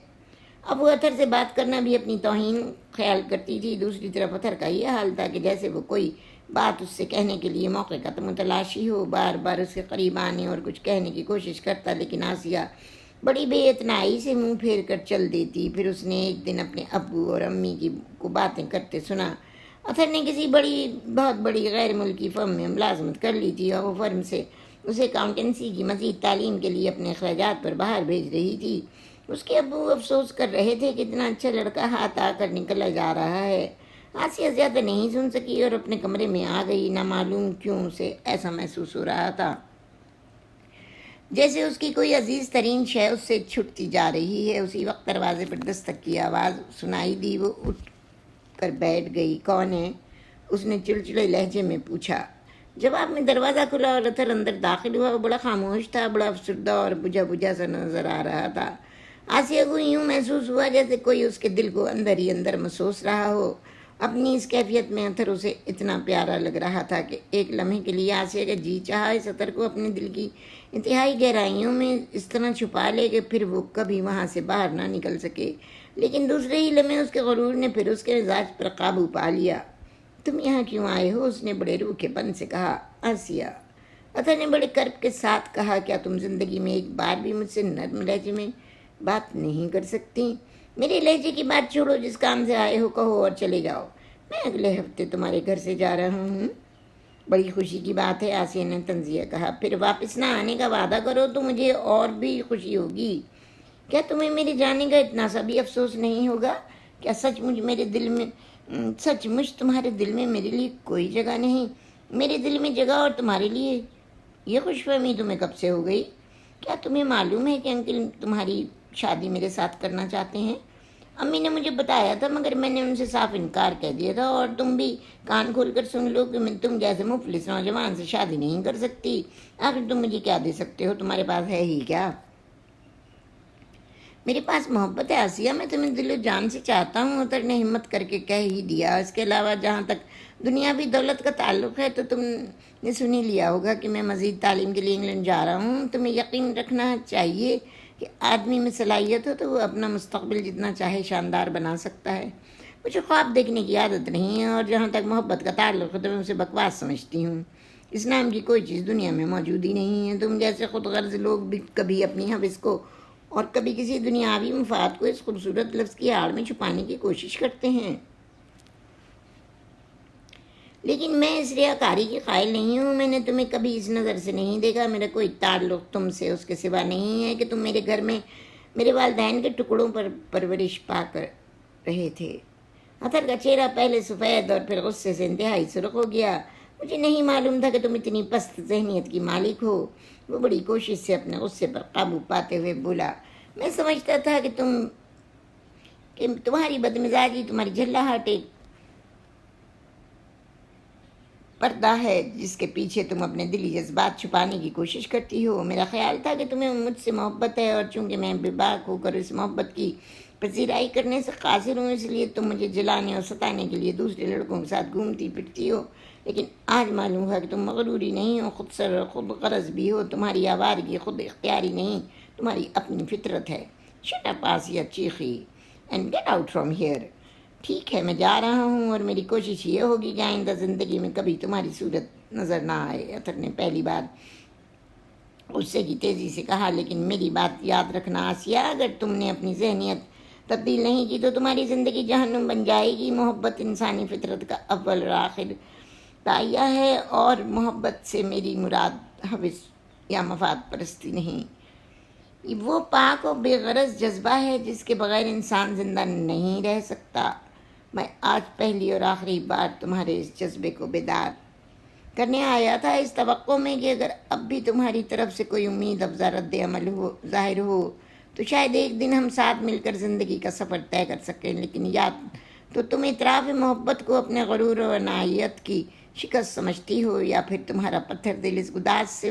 اب وہ اتھر سے بات کرنا بھی اپنی توہین خیال کرتی تھی. دوسری طرف اتھر کا یہ حال تھا کہ جیسے وہ کوئی بات اس سے کہنے کے لیے موقع کا متلاشی ہو. بار بار اس کے قریب آنے اور کچھ کہنے کی کوشش کرتا، لیکن آسیہ بڑی بے اتنائی سے منہ پھیر کر چل دیتی. پھر اس نے ایک دن اپنے ابو اور امی کو باتیں کرتے سنا. اتھر نے کسی بہت بڑی غیر ملکی فرم میں ملازمت کر لی تھی، اور وہ فرم سے اسے اکاؤنٹنسی کی مزید تعلیم کے لیے اپنے اخراجات پر باہر بھیج رہی تھی. اس کے ابو افسوس کر رہے تھے کہ اتنا اچھا لڑکا ہاتھ آ کر نکلا جا رہا ہے. آسیہ زیادہ نہیں سن سکی اور اپنے کمرے میں آ گئی. نہ معلوم کیوں اسے ایسا محسوس ہو رہا تھا جیسے اس کی کوئی عزیز ترین شے اس سے چھٹتی جا رہی ہے. اسی وقت دروازے پر دستک کی آواز سنائی دی. وہ اٹھ کر بیٹھ گئی. کون ہے؟ اس نے چڑچڑے لہجے میں پوچھا. جواب میں دروازہ کھلا اور اتھر اندر داخل ہوا. وہ بڑا خاموش تھا، بڑا افسردہ اور بجھا بجھا سا نظر آ رہا تھا. آسیہ کو یوں محسوس ہوا جیسے کوئی اس کے دل کو اندر ہی اندر محسوس رہا ہو. اپنی اس کیفیت میں اتھر اسے اتنا پیارا لگ رہا تھا کہ ایک لمحے کے لیے آسیہ کا جی چاہا اس اتھر کو اپنے دل کی انتہائی گہرائیوں میں اس طرح چھپا لے کہ پھر وہ کبھی وہاں سے باہر نہ نکل سکے. لیکن دوسرے ہی لمحے اس کے غرور نے پھر اس کے مزاج پر قابو پا لیا. تم یہاں کیوں آئے ہو؟ اس نے بڑے روکھے پن سے کہا. آسیہ، اتھر نے بڑے کرب کے ساتھ کہا. کیا تم زندگی میں ایک بار بھی مجھ سے نرم لہجے میں بات نہیں کر سکتی؟ میرے لہجے کی بات چھوڑو. جس کام سے آئے ہو کہو اور چلے جاؤ. میں اگلے ہفتے تمہارے گھر سے جا رہا ہوں۔ بڑی خوشی کی بات ہے، آسیہ نے تنزیہ کہا۔ پھر واپس نہ آنے کا وعدہ کرو تو مجھے اور بھی خوشی ہوگی۔ کیا تمہیں میرے جانے کا اتنا سا بھی افسوس نہیں ہوگا؟ کیا سچ مچ تمہارے دل میں میرے لیے کوئی جگہ نہیں؟ میرے دل میں جگہ اور تمہارے لیے یہ خوش فہمی تمہیں کب سے ہو گئی؟ کیا تمہیں معلوم ہے کہ انکل تمہاری شادی میرے ساتھ کرنا چاہتے ہیں؟ امی نے مجھے بتایا تھا، مگر میں نے ان سے صاف انکار کہہ دیا تھا، اور تم بھی کان کھول کر سن لو کہ میں تم جیسے مفلس نوجوان سے شادی نہیں کر سکتی۔ آخر تم مجھے کیا دے سکتے ہو؟ تمہارے پاس ہے ہی کیا؟ میرے پاس محبت ہے آسیہ، میں تمہیں دل و جان سے چاہتا ہوں، اتر نے ہمت کر کے کہہ ہی دیا۔ اس کے علاوہ جہاں تک دنیاوی دولت کا تعلق ہے تو تم نے سن ہی لیا ہوگا کہ میں مزید تعلیم کے لیے انگلینڈ جا رہا ہوں۔ تمہیں یقین رکھنا چاہیے کہ آدمی میں صلاحیت ہو تو وہ اپنا مستقبل جتنا چاہے شاندار بنا سکتا ہے۔ مجھے خواب دیکھنے کی عادت نہیں ہے، اور جہاں تک محبت کا تعلق ہے تو میں اسے بکواس سمجھتی ہوں۔ اس نام کی کوئی چیز دنیا میں موجود ہی نہیں ہے۔ تم جیسے خود غرض لوگ بھی کبھی اپنی حوث کو اور کبھی کسی دنیاوی مفاد کو اس خوبصورت لفظ کی آڑ میں چھپانے کی کوشش کرتے ہیں، لیکن میں اس ریاکاری کی قائل نہیں ہوں۔ میں نے تمہیں کبھی اس نظر سے نہیں دیکھا۔ میرا کوئی تعلق تم سے اس کے سوا نہیں ہے کہ تم میرے گھر میں میرے والدین کے ٹکڑوں پر پرورش پا کر رہے تھے۔ اطہر کا چہرہ پہلے سفید اور پھر غصے سے انتہائی سرخ ہو گیا۔ مجھے نہیں معلوم تھا کہ تم اتنی پست ذہنیت کی مالک ہو۔ وہ بڑی کوشش سے اپنے غصے پر قابو پاتے ہوئے بولا، میں سمجھتا تھا کہ تمہاری بدمزاجی، تمہاری جھلاہٹ ایک پردہ ہے جس کے پیچھے تم اپنے دلی جذبات چھپانے کی کوشش کرتی ہو۔ میرا خیال تھا کہ تمہیں مجھ سے محبت ہے، اور چونکہ میں بے باک ہو کر اس محبت کی پذیرائی کرنے سے قاصر ہوں، اس لیے تم مجھے جلانے اور ستانے کے لیے دوسرے لڑکوں کے ساتھ گھومتی پھرتی ہو۔ لیکن آج معلوم ہوا کہ تم مغروری نہیں ہو، خود سر اور خود غرض بھی ہو۔ تمہاری آوارگی خود اختیاری نہیں، تمہاری اپنی فطرت ہے۔ شٹ اپ آسیہ چیخی، and get out from here. ٹھیک ہے، میں جا رہا ہوں، اور میری کوشش یہ ہوگی کہ آئندہ زندگی میں کبھی تمہاری صورت نظر نہ آئے۔ اطہر نے پہلی بار غصے کی تیزی سے کہا، لیکن میری بات یاد رکھنا آسیہ، اگر تم نے اپنی ذہنیت تبدیل نہیں کی تو تمہاری زندگی جہنم بن جائے گی۔ محبت انسانی فطرت کا اول اور آخر داعیہ ہے، اور محبت سے میری مراد حوث یا مفاد پرستی نہیں۔ وہ پاک و بے غرض جذبہ ہے جس کے بغیر انسان زندہ نہیں رہ سکتا۔ میں آج پہلی اور آخری بار تمہارے اس جذبے کو بیدار کرنے آیا تھا، اس توقع میں کہ اگر اب بھی تمہاری طرف سے کوئی امید افزا رد عمل ظاہر ہو تو شاید ایک دن ہم ساتھ مل کر زندگی کا سفر طے کر سکیں۔ لیکن یا تو تم اطراف محبت کو اپنے غرور و عنایت کی شکست سمجھتی ہو، یا پھر تمہارا پتھر دل اس گداز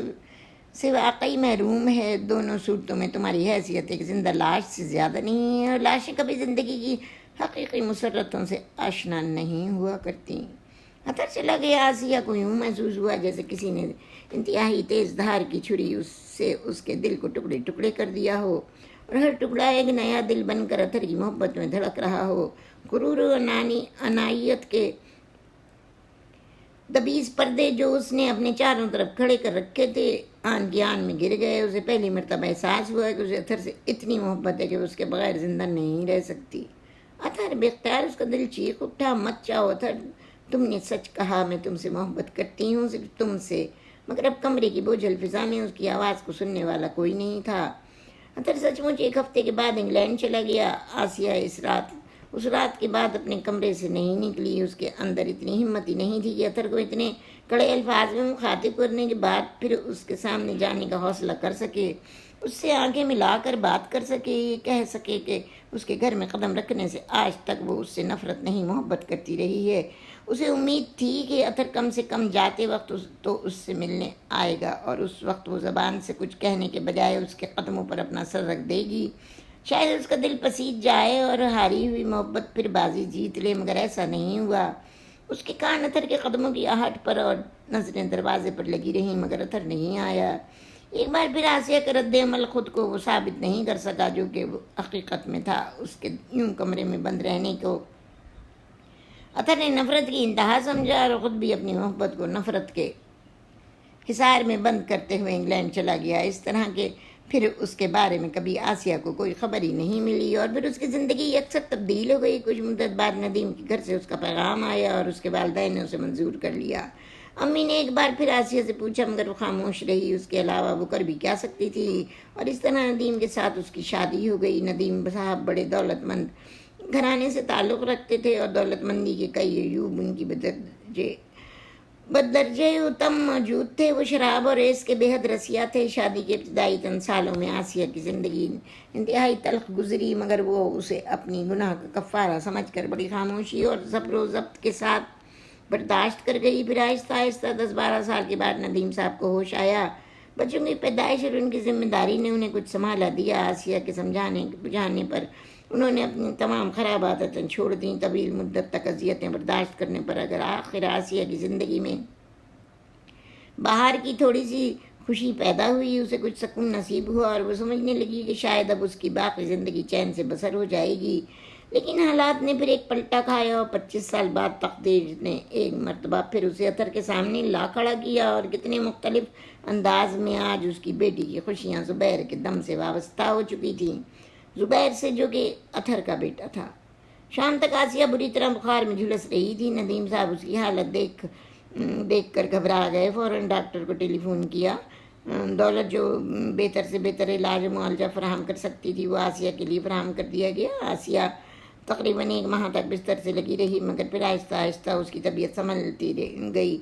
سے واقعی محروم ہے۔ دونوں صورتوں میں تمہاری حیثیت ایک زندہ لاش سے زیادہ نہیں ہے، اور لاشیں کبھی زندگی کی حقیقی مسرتوں سے آشنا نہیں ہوا کرتی۔ اطہر چلا گیا۔ آسیہ کو یوں محسوس ہوا جیسے کسی نے انتہائی تیز دھار کی چھری اس کے دل کو ٹکڑے ٹکڑے کر دیا ہو، اور ہر ٹکڑا ایک نیا دل بن کر اطہر کی محبت میں دھڑک رہا ہو۔ غرور و عنایت کے دبیز پردے جو اس نے اپنے چاروں طرف کھڑے کر رکھے تھے آن کی آن میں گر گئے۔ اسے پہلی مرتبہ احساس ہوا کہ اسے اطہر سے اتنی محبت ہے کہ اس کے بغیر زندہ نہیں رہ سکتی۔ اطہر بے اختیار اس کا دل چیخ اٹھا، مت چاہو اطہر، تم نے سچ کہا، میں تم سے محبت کرتی ہوں، صرف تم سے۔ مگر اب کمرے کی بوجھل فضا میں اس کی آواز کو سننے والا کوئی نہیں تھا۔ اطہر سچ مچ ایک ہفتے کے بعد انگلینڈ چلا گیا۔ آسیہ اس رات کے بعد اپنے کمرے سے نہیں نکلی۔ اس کے اندر اتنی ہمت ہی نہیں تھی کہ اطہر کو اتنے کڑے الفاظ میں مخاطب کرنے کے بعد پھر اس کے سامنے جانے کا حوصلہ کر سکے، اس سے آنکھیں ملا کر بات کر سکے، یہ کہہ سکے کہ اس کے گھر میں قدم رکھنے سے آج تک وہ اس سے نفرت نہیں محبت کرتی رہی ہے۔ اسے امید تھی کہ اطہر کم سے کم جاتے وقت تو اس سے ملنے آئے گا، اور اس وقت وہ زبان سے کچھ کہنے کے بجائے اس کے قدموں پر اپنا سر رکھ دے گی۔ شاید اس کا دل پسیج جائے اور ہاری ہوئی محبت پھر بازی جیت لے، مگر ایسا نہیں ہوا۔ اس کے کان اطہر کے قدموں کی آہٹ پر اور نظریں دروازے پر لگی رہیں، مگر اطہر نہیں آیا۔ ایک بار پھر آسیہ کا رد عمل خود کو وہ ثابت نہیں کر سکا جو کہ وہ حقیقت میں تھا۔ اس کے یوں کمرے میں بند رہنے کو اطہر نے نفرت کی انتہا سمجھا، اور خود بھی اپنی محبت کو نفرت کے حصار میں بند کرتے ہوئے انگلینڈ چلا گیا۔ اس طرح کہ پھر اس کے بارے میں کبھی آسیہ کو کوئی خبر ہی نہیں ملی، اور پھر اس کی زندگی اکثر تبدیل ہو گئی۔ کچھ مدت بعد ندیم کے گھر سے اس کا پیغام آیا اور اس کے والدین نے اسے منظور کر لیا۔ امی نے ایک بار پھر آسیہ سے پوچھا، مگر وہ خاموش رہی۔ اس کے علاوہ وہ کر بھی کیا سکتی تھی؟ اور اس طرح ندیم کے ساتھ اس کی شادی ہو گئی۔ ندیم صاحب بڑے دولت مند گھرانے سے تعلق رکھتے تھے، اور دولت مندی کے کئی عیوب ان کی بدرجہ اتم موجود تھے۔ وہ شراب اور ریس کے بے حد رسیا تھے۔ شادی کے ابتدائی چند سالوں میں آسیہ کی زندگی انتہائی تلخ گزری، مگر وہ اسے اپنی گناہ کا کفارہ سمجھ کر بڑی خاموشی اور صبر و ضبط کے ساتھ برداشت کر گئی۔ پھر آہستہ آہستہ 10-12 سال کے بعد ندیم صاحب کو ہوش آیا۔ بچوں کی پیدائش اور ان کی ذمہ داری نے انہیں کچھ سنبھالا دیا۔ آسیہ کے سمجھانے بجھانے پر انہوں نے اپنی تمام خراب عادتیں چھوڑ دیں۔ طویل مدت تک اذیتیں برداشت کرنے پر اگر آخر آسیہ کی زندگی میں باہر کی تھوڑی سی خوشی پیدا ہوئی، اسے کچھ سکون نصیب ہوا، اور وہ سمجھنے لگی کہ شاید اب اس کی باقی زندگی چین سے بسر ہو جائے گی۔ لیکن حالات نے پھر ایک پلٹا کھایا، اور 25 سال بعد تقدیر نے ایک مرتبہ پھر اسے اطہر کے سامنے لا کھڑا کیا، اور کتنے مختلف انداز میں آج اس کی بیٹی کی خوشیاں زبیر کے دم سے وابستہ ہو چکی تھیں، زبیر سے جو کہ اطہر کا بیٹا تھا۔ شام تک آسیہ بری طرح بخار میں جھلس رہی تھی۔ ندیم صاحب اس کی حالت دیکھ کر گھبرا گئے۔ فوراً ڈاکٹر کو ٹیلی فون کیا۔ دولت جو بہتر سے بہتر علاج و معالجہ فراہم کر سکتی تھی وہ آسیہ کے لیے فراہم کر دیا گیا۔ آسیہ تقریباً 1 ماہ تک بستر سے لگی رہی، مگر پھر آہستہ آہستہ اس کی طبیعت سنبھلتی گئی،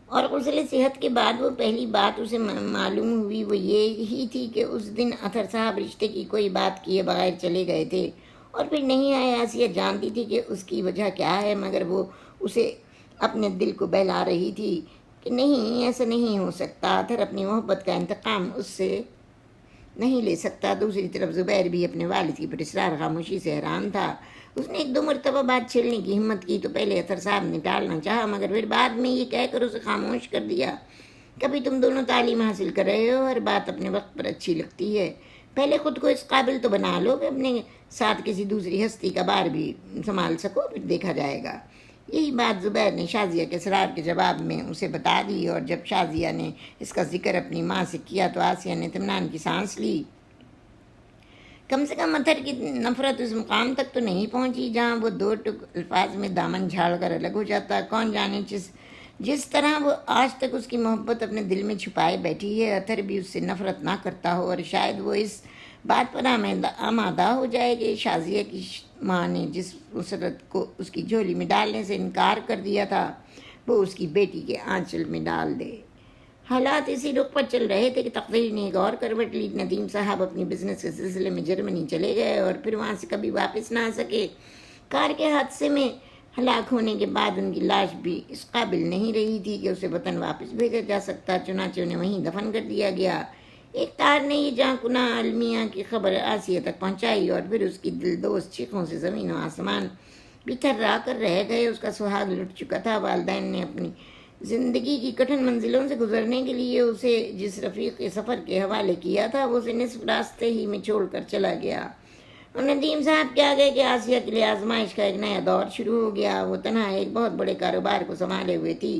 اور غسل صحت کے بعد وہ پہلی بات اسے معلوم ہوئی وہ یہی تھی کہ اس دن اطہر صاحب رشتے کی کوئی بات کیے بغیر چلے گئے تھے، اور پھر نہیں آئے۔ آسیہ جانتی تھی کہ اس کی وجہ کیا ہے، مگر وہ اسے اپنے دل کو بہلا رہی تھی کہ نہیں، ایسا نہیں ہو سکتا۔ اطہر اپنی محبت کا انتقام اس سے نہیں لے سکتا۔ دوسری طرف زبیر بھی اپنے والد کی پراسرار خاموشی سے حیران تھا۔ اس نے 1-2 مرتبہ بات چھیڑنے کی ہمت کی تو پہلے اطہر صاحب نے ٹالنا چاہا، مگر پھر بعد میں یہ کہہ کر اسے خاموش کر دیا، کبھی تم دونوں تعلیم حاصل کر رہے ہو، ہر بات اپنے وقت پر اچھی لگتی ہے، پہلے خود کو اس قابل تو بنا لو کہ اپنے ساتھ کسی دوسری ہستی کا بار بھی سنبھال سکو، پھر دیکھا جائے گا۔ یہی بات زبیر نے شازیہ کے اصرار کے جواب میں اسے بتا دی، اور جب شازیہ نے اس کا ذکر اپنی ماں سے کیا تو آسیہ نے اطمینان کی سانس لی۔ کم سے کم اطہر کی نفرت اس مقام تک تو نہیں پہنچی جہاں وہ 2 الفاظ میں دامن جھاڑ کر الگ ہو جاتا۔ کون جانے جس طرح وہ آج تک اس کی محبت اپنے دل میں چھپائے بیٹھی ہے، اطہر بھی اس سے نفرت نہ کرتا ہو، اور شاید وہ اس بات پر آمادہ ہو جائے کہ شازیہ کی ماں نے جس مسرت کو اس کی جھولی میں ڈالنے سے انکار کر دیا تھا وہ اس کی بیٹی کے آنچل میں ڈال دے۔ حالات اسی رخ پر چل رہے تھے کہ تقدیر نے ایک اور کروٹ لی۔ ندیم صاحب اپنی بزنس کے سلسلے میں جرمنی چلے گئے، اور پھر وہاں سے کبھی واپس نہ آ سکے۔ کار کے حادثے میں ہلاک ہونے کے بعد ان کی لاش بھی اس قابل نہیں رہی تھی کہ اسے وطن واپس بھیجا جا سکتا، چنانچہ انہیں وہیں دفن کر دیا گیا۔ ایک تار نے یہ جاں کناں المیہ کی خبر آسیہ تک پہنچائی، اور پھر اس کی دلدوز چیخوں سے زمین و آسمان بھی تھرا کر رہ گئے۔ اس کا سہاگ لٹ چکا تھا۔ والدین نے اپنی زندگی کی کٹھن منزلوں سے گزرنے کے لیے اسے جس رفیق کے سفر کے حوالے کیا تھا وہ اسے نصف راستے ہی میں چھوڑ کر چلا گیا، اور ندیم صاحب کیا گئے کہ آسیہ کے لیے آزمائش کا ایک نیا دور شروع ہو گیا۔ وہ تنہا ایک بہت بڑے کاروبار کو سنبھالے ہوئے تھی۔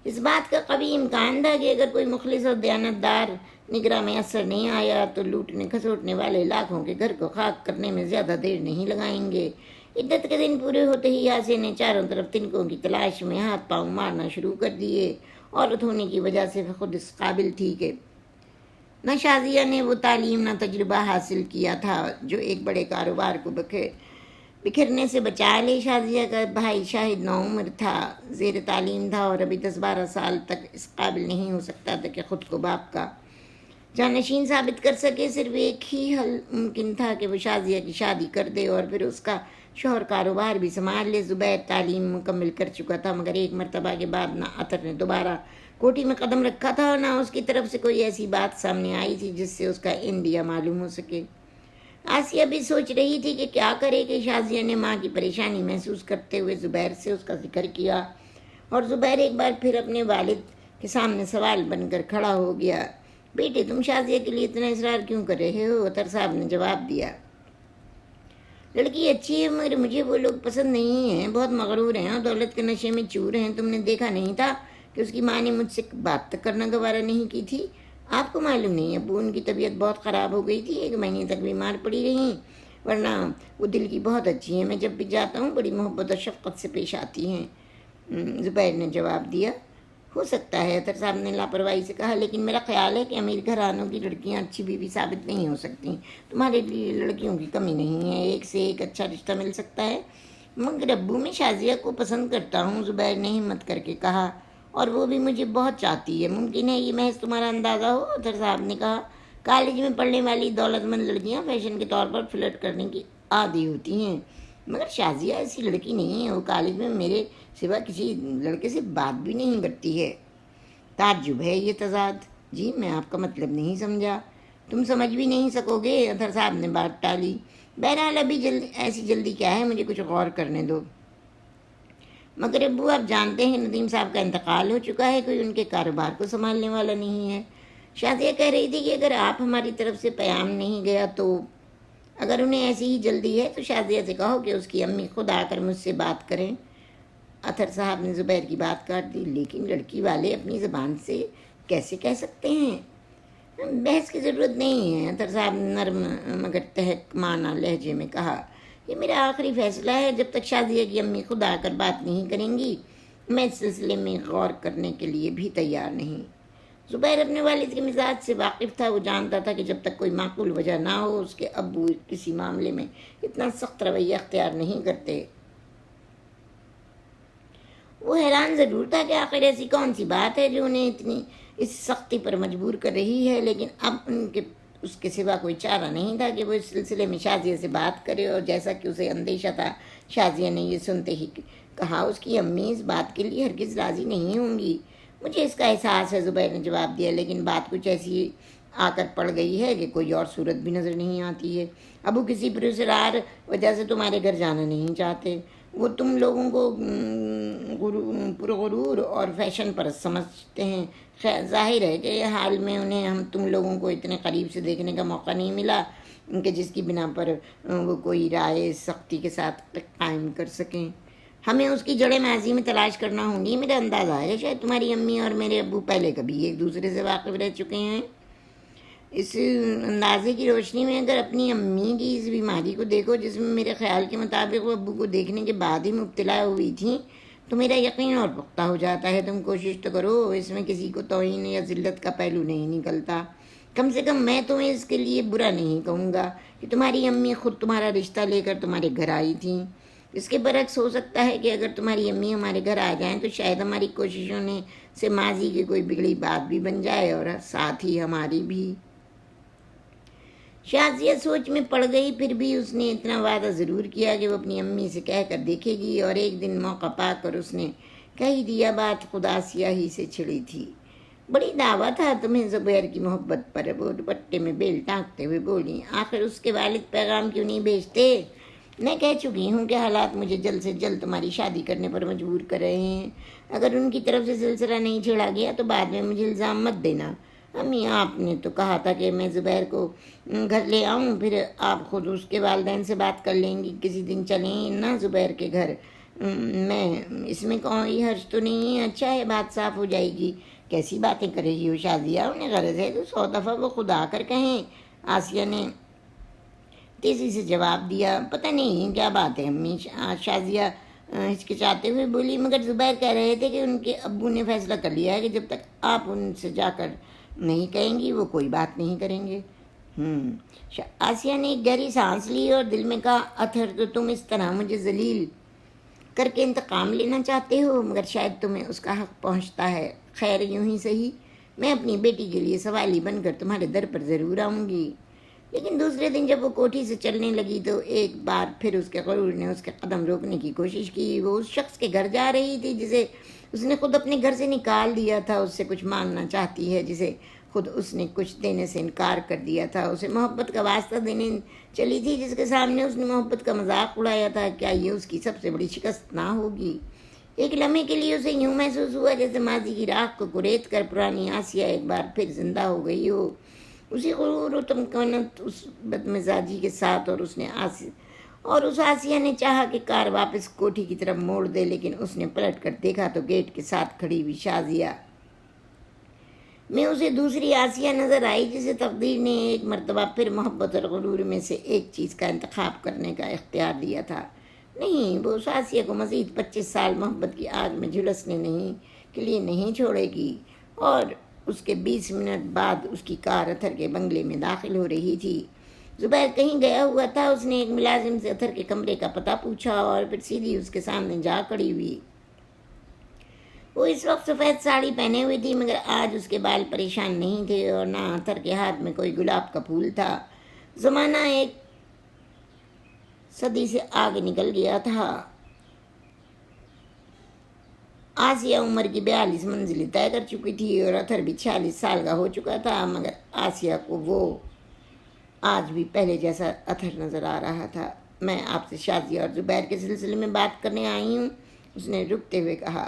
اس بات کا قوی امکان تھا کہ اگر کوئی مخلص اور دیانتدار نگراں میں اثر نہیں آیا تو لوٹنے کھسوٹنے والے لاکھوں کے گھر کو خاک کرنے میں زیادہ دیر نہیں لگائیں گے۔ عدت کے دن پورے ہوتے ہی آسیہ نے چاروں طرف تنکوں کی تلاش میں ہاتھ پاؤں مارنا شروع کر دیے۔ عورت ہونے کی وجہ سے خود اس قابل تھی کہ نہ شازیہ نے وہ تعلیم نہ تجربہ حاصل کیا تھا جو ایک بڑے کاروبار کو بکھرنے سے بچا لے۔ شازیہ کا بھائی شاہد نوعمر تھا، زیر تعلیم تھا، اور ابھی 10-12 سال تک اس قابل نہیں ہو سکتا تھا کہ خود کو باپ کا جانشین ثابت کر سکے۔ صرف ایک ہی حل ممکن تھا کہ وہ شازیہ کی شادی کر دے اور پھر اس کا شوہر کاروبار بھی سنبھال لے۔ زبیر تعلیم مکمل کر چکا تھا، مگر ایک مرتبہ کے بعد نہ اطہر نے دوبارہ کوٹھی میں قدم رکھا تھا، اور نہ اس کی طرف سے کوئی ایسی بات سامنے آئی تھی جس سے اس کا اندیا معلوم ہو سکے۔ آسیہ بھی سوچ رہی تھی کہ کیا کرے کہ شازیہ نے ماں کی پریشانی محسوس کرتے ہوئے زبیر سے اس کا ذکر کیا، اور زبیر ایک بار پھر اپنے والد کے سامنے سوال بن کر کھڑا ہو گیا۔ بیٹے، تم شازیہ کے لیے اتنا اصرار کیوں کر رہے ہو؟ اطہر صاحب نے جواب دیا، لڑکی اچھی ہے مگر مجھے وہ لوگ پسند نہیں ہیں، بہت مغرور ہیں اور دولت کے نشے میں چور ہیں۔ تم نے دیکھا نہیں تھا کہ اس کی ماں نے مجھ سے بات تک کرنا گوارا نہیں کی تھی؟ آپ کو معلوم نہیں ابو ان کی طبیعت بہت خراب ہو گئی تھی، 1 مہینے تک بیمار پڑی رہیں، ورنہ وہ دل کی بہت اچھی ہیں، میں جب بھی جاتا ہوں بڑی محبت اور شفقت سے پیش آتی ہیں۔ زبیر نے جواب دیا۔ ہو سکتا ہے، اطہر صاحب نے لاپرواہی سے کہا، لیکن میرا خیال ہے کہ امیر گھرانوں کی لڑکیاں اچھی بیوی ثابت نہیں ہو سکتی۔ تمہارے لیے لڑکیوں کی کمی نہیں ہے، ایک سے ایک اچھا رشتہ مل سکتا ہے۔ مگر ابو میں شازیہ کو پسند کرتا ہوں، زبیر نے ہمت کر کے کہا، اور وہ بھی مجھے بہت چاہتی ہے۔ ممکن ہے یہ محض تمہارا اندازہ ہو، اطہر صاحب نے کہا۔ کالج میں پڑھنے والی دولت مند لڑکیاں فیشن کے طور پر فلرٹ کرنے کی عادی ہوتی ہیں، مگر شازیہ ایسی لڑکی نہیں ہے، وہ کالج میں میرے سوا کسی لڑکے سے بات بھی نہیں کرتی ہے۔ تعجب ہے یہ تضاد؟ جی میں آپ کا مطلب نہیں سمجھا۔ تم سمجھ بھی نہیں سکو گے، اطہر صاحب نے بات ٹالی۔ بہرحال ابھی ایسی جلدی کیا ہے، مجھے کچھ غور کرنے دو۔ مگر ابو آپ جانتے ہیں ندیم صاحب کا انتقال ہو چکا ہے، کوئی ان کے کاروبار کو سنبھالنے والا نہیں ہے۔ شازیہ کہہ رہی تھی کہ اگر آپ ہماری طرف سے پیام نہیں گیا تو اگر انہیں ایسی ہی جلدی ہے تو شازیہ سے کہو کہ اس کی امی خود آ کر مجھ سے بات کریں۔ اطہر صاحب نے زبیر کی بات کاٹ دی۔ لیکن لڑکی والے اپنی زبان سے کیسے کہہ سکتے ہیں؟ بحث کی ضرورت نہیں ہے، اطہر صاحب نے نرم مگر تحقمانہ لہجے میں کہا۔ یہ میرا آخری فیصلہ ہے، جب تک شازیہ کی امی خود آ کر بات نہیں کریں گی میں اس سلسلے میں غور کرنے کے لیے بھی تیار نہیں۔ زبیر اپنے والد کے مزاج سے واقف تھا، وہ جانتا تھا کہ جب تک کوئی معقول وجہ نہ ہو اس کے ابو کسی معاملے میں اتنا سخت رویہ اختیار نہیں کرتے۔ وہ حیران ضرور تھا کہ آخر ایسی کون سی بات ہے جو انہیں اتنی اس سختی پر مجبور کر رہی ہے، لیکن اب اس کے سوا کوئی چارہ نہیں تھا کہ وہ اس سلسلے میں شازیہ سے بات کرے، اور جیسا کہ اسے اندیشہ تھا شازیہ نے یہ سنتے ہی کہا، اس کی امی اس بات کے لیے ہرگز راضی نہیں ہوں گی۔ مجھے اس کا احساس ہے، زبیر نے جواب دیا، لیکن بات کچھ ایسی آ کر پڑ گئی ہے کہ کوئی اور صورت بھی نظر نہیں آتی ہے۔ ابو کسی پرسرار وجہ سے تمہارے گھر جانا نہیں چاہتے، وہ تم لوگوں کو پرغرور اور فیشن پرست سمجھتے ہیں۔ ظاہر ہے کہ حال میں انہیں تم لوگوں کو اتنے قریب سے دیکھنے کا موقع نہیں ملا کہ جس کی بنا پر وہ کوئی رائے سختی کے ساتھ قائم کر سکیں۔ ہمیں اس کی جڑیں ماضی میں تلاش کرنا ہوں گی۔ میرا اندازہ ہے شاید تمہاری امی اور میرے ابو پہلے کبھی ایک دوسرے سے واقف رہ چکے ہیں۔ اس اندازے کی روشنی میں اگر اپنی امی کی اس بیماری کو دیکھو جس میں میرے خیال کے مطابق وہ ابو کو دیکھنے کے بعد ہی مبتلا ہوئی تھیں، تو میرا یقین اور پختہ ہو جاتا ہے۔ تم کوشش تو کرو، اس میں کسی کو توہین یا ذلت کا پہلو نہیں نکلتا۔ کم سے کم میں تمہیں اس کے لیے برا نہیں کہوں گا کہ تمہاری امی خود تمہارا رشتہ لے کر تمہارے گھر آئی تھیں۔ اس کے برعکس ہو سکتا ہے کہ اگر تمہاری امی ہمارے گھر آ جائیں تو شاید ہماری کوششوں نے سے ماضی کی کوئی بگڑی بات بھی بن جائے اور ساتھ ہی ہماری بھی۔ شازیہ سوچ میں پڑ گئی، پھر بھی اس نے اتنا وعدہ ضرور کیا کہ وہ اپنی امی سے کہہ کر دیکھے گی، اور ایک دن موقع پا کر اس نے کہہ ہی دیا۔ بات خدا سیاہی سے چھڑی تھی۔ بڑی دعویٰ تھا تمہیں زبیر کی محبت پر، وہ دوپٹے میں بیل ٹانکتے ہوئے بولی۔ آخر اس کے والد پیغام کیوں نہیں بھیجتے؟ میں کہہ چکی ہوں کہ حالات مجھے جلد سے جلد تمہاری شادی کرنے پر مجبور کر رہے ہیں۔ اگر ان کی طرف سے سلسلہ نہیں چھیڑا گیا تو بعد میں مجھے الزام مت دینا۔ امی آپ نے تو کہا تھا کہ میں زبیر کو گھر لے آؤں، پھر آپ خود اس کے والدین سے بات کر لیں گی۔ کسی دن چلیں نا زبیر کے گھر؟ میں اس میں کوئی حرج تو نہیں ہے؟ اچھا ہے، بات صاف ہو جائے گی۔ کیسی باتیں کر رہی ہو شازیہ؟ انہیں غرض ہے تو 100 دفعہ وہ خود آ کر کہیں، آسیہ نے تیزی سے جواب دیا۔ پتہ نہیں کیا بات ہے امی، شازیہ ہچکچاتے ہوئے بولی، مگر زبیر کہہ رہے تھے کہ ان کے ابو نے فیصلہ کر لیا ہے کہ جب تک آپ ان سے جا کر نہیں کہیں گی وہ کوئی بات نہیں کریں گے۔ آسیہ نے ایک گہری سانس لی اور دل میں کہا، اطہر تو تم اس طرح مجھے ذلیل کر کے انتقام لینا چاہتے ہو، مگر شاید تمہیں اس کا حق پہنچتا ہے۔ خیر یوں ہی صحیح، میں اپنی بیٹی کے لیے سوالی بن کر تمہارے در پر ضرور آؤں گی۔ لیکن دوسرے دن جب وہ کوٹھی سے چلنے لگی تو ایک بار پھر اس کے غرور نے اس کے قدم روکنے کی کوشش کی۔ وہ اس شخص کے گھر جا رہی تھی جسے اس نے خود اپنے گھر سے نکال دیا تھا، اس سے کچھ مانگنا چاہتی ہے جسے خود اس نے کچھ دینے سے انکار کر دیا تھا، اسے محبت کا واسطہ دینے چلی تھی جس کے سامنے اس نے محبت کا مذاق اڑایا تھا۔ کیا یہ اس کی سب سے بڑی شکست نہ ہوگی؟ ایک لمحے کے لیے اسے یوں محسوس ہوا جیسے ماضی کی راکھ کو کریت کر پرانی آسیہ ایک بار پھر زندہ ہو گئی ہو، اسی غرور و تمکنت، اس بدمزاجی کے ساتھ، اور اس نے اور اس آسیہ نے چاہا کہ کار واپس کوٹھی کی طرف موڑ دے، لیکن اس نے پلٹ کر دیکھا تو گیٹ کے ساتھ کھڑی ہوئی شازیہ میں اسے دوسری آسیہ نظر آئی، جسے تقدیر نے ایک مرتبہ پھر محبت اور غرور میں سے ایک چیز کا انتخاب کرنے کا اختیار دیا تھا۔ نہیں، وہ اس آسیہ کو مزید 25 سال محبت کی آگ میں جھلسنے کے لیے نہیں چھوڑے گی۔ اور اس کے 20 منٹ بعد اس کی کار اتھر کے بنگلے میں داخل ہو رہی تھی۔ زبیر کہیں گیا ہوا تھا۔ اس نے ایک ملازم سے اتھر کے کمرے کا پتہ پوچھا اور پھر سیدھی اس کے سامنے جا کھڑی ہوئی۔ وہ اس وقت سفید ساڑی پہنے ہوئی تھی، مگر آج اس کے بال پریشان نہیں تھے اور نہ اتھر کے ہاتھ میں کوئی گلاب کا پھول تھا۔ زمانہ ایک صدی سے آگے نکل گیا تھا۔ آسیہ عمر کی 42 منزلیں طے کر چکی تھی اور اتھر بھی 46 سال کا ہو چکا تھا، مگر آسیہ کو وہ آج بھی پہلے جیسا اتھر نظر آ رہا تھا۔ میں آپ سے شازیہ اور زبیر کے سلسلے میں بات کرنے آئی ہوں، اس نے رکتے ہوئے کہا۔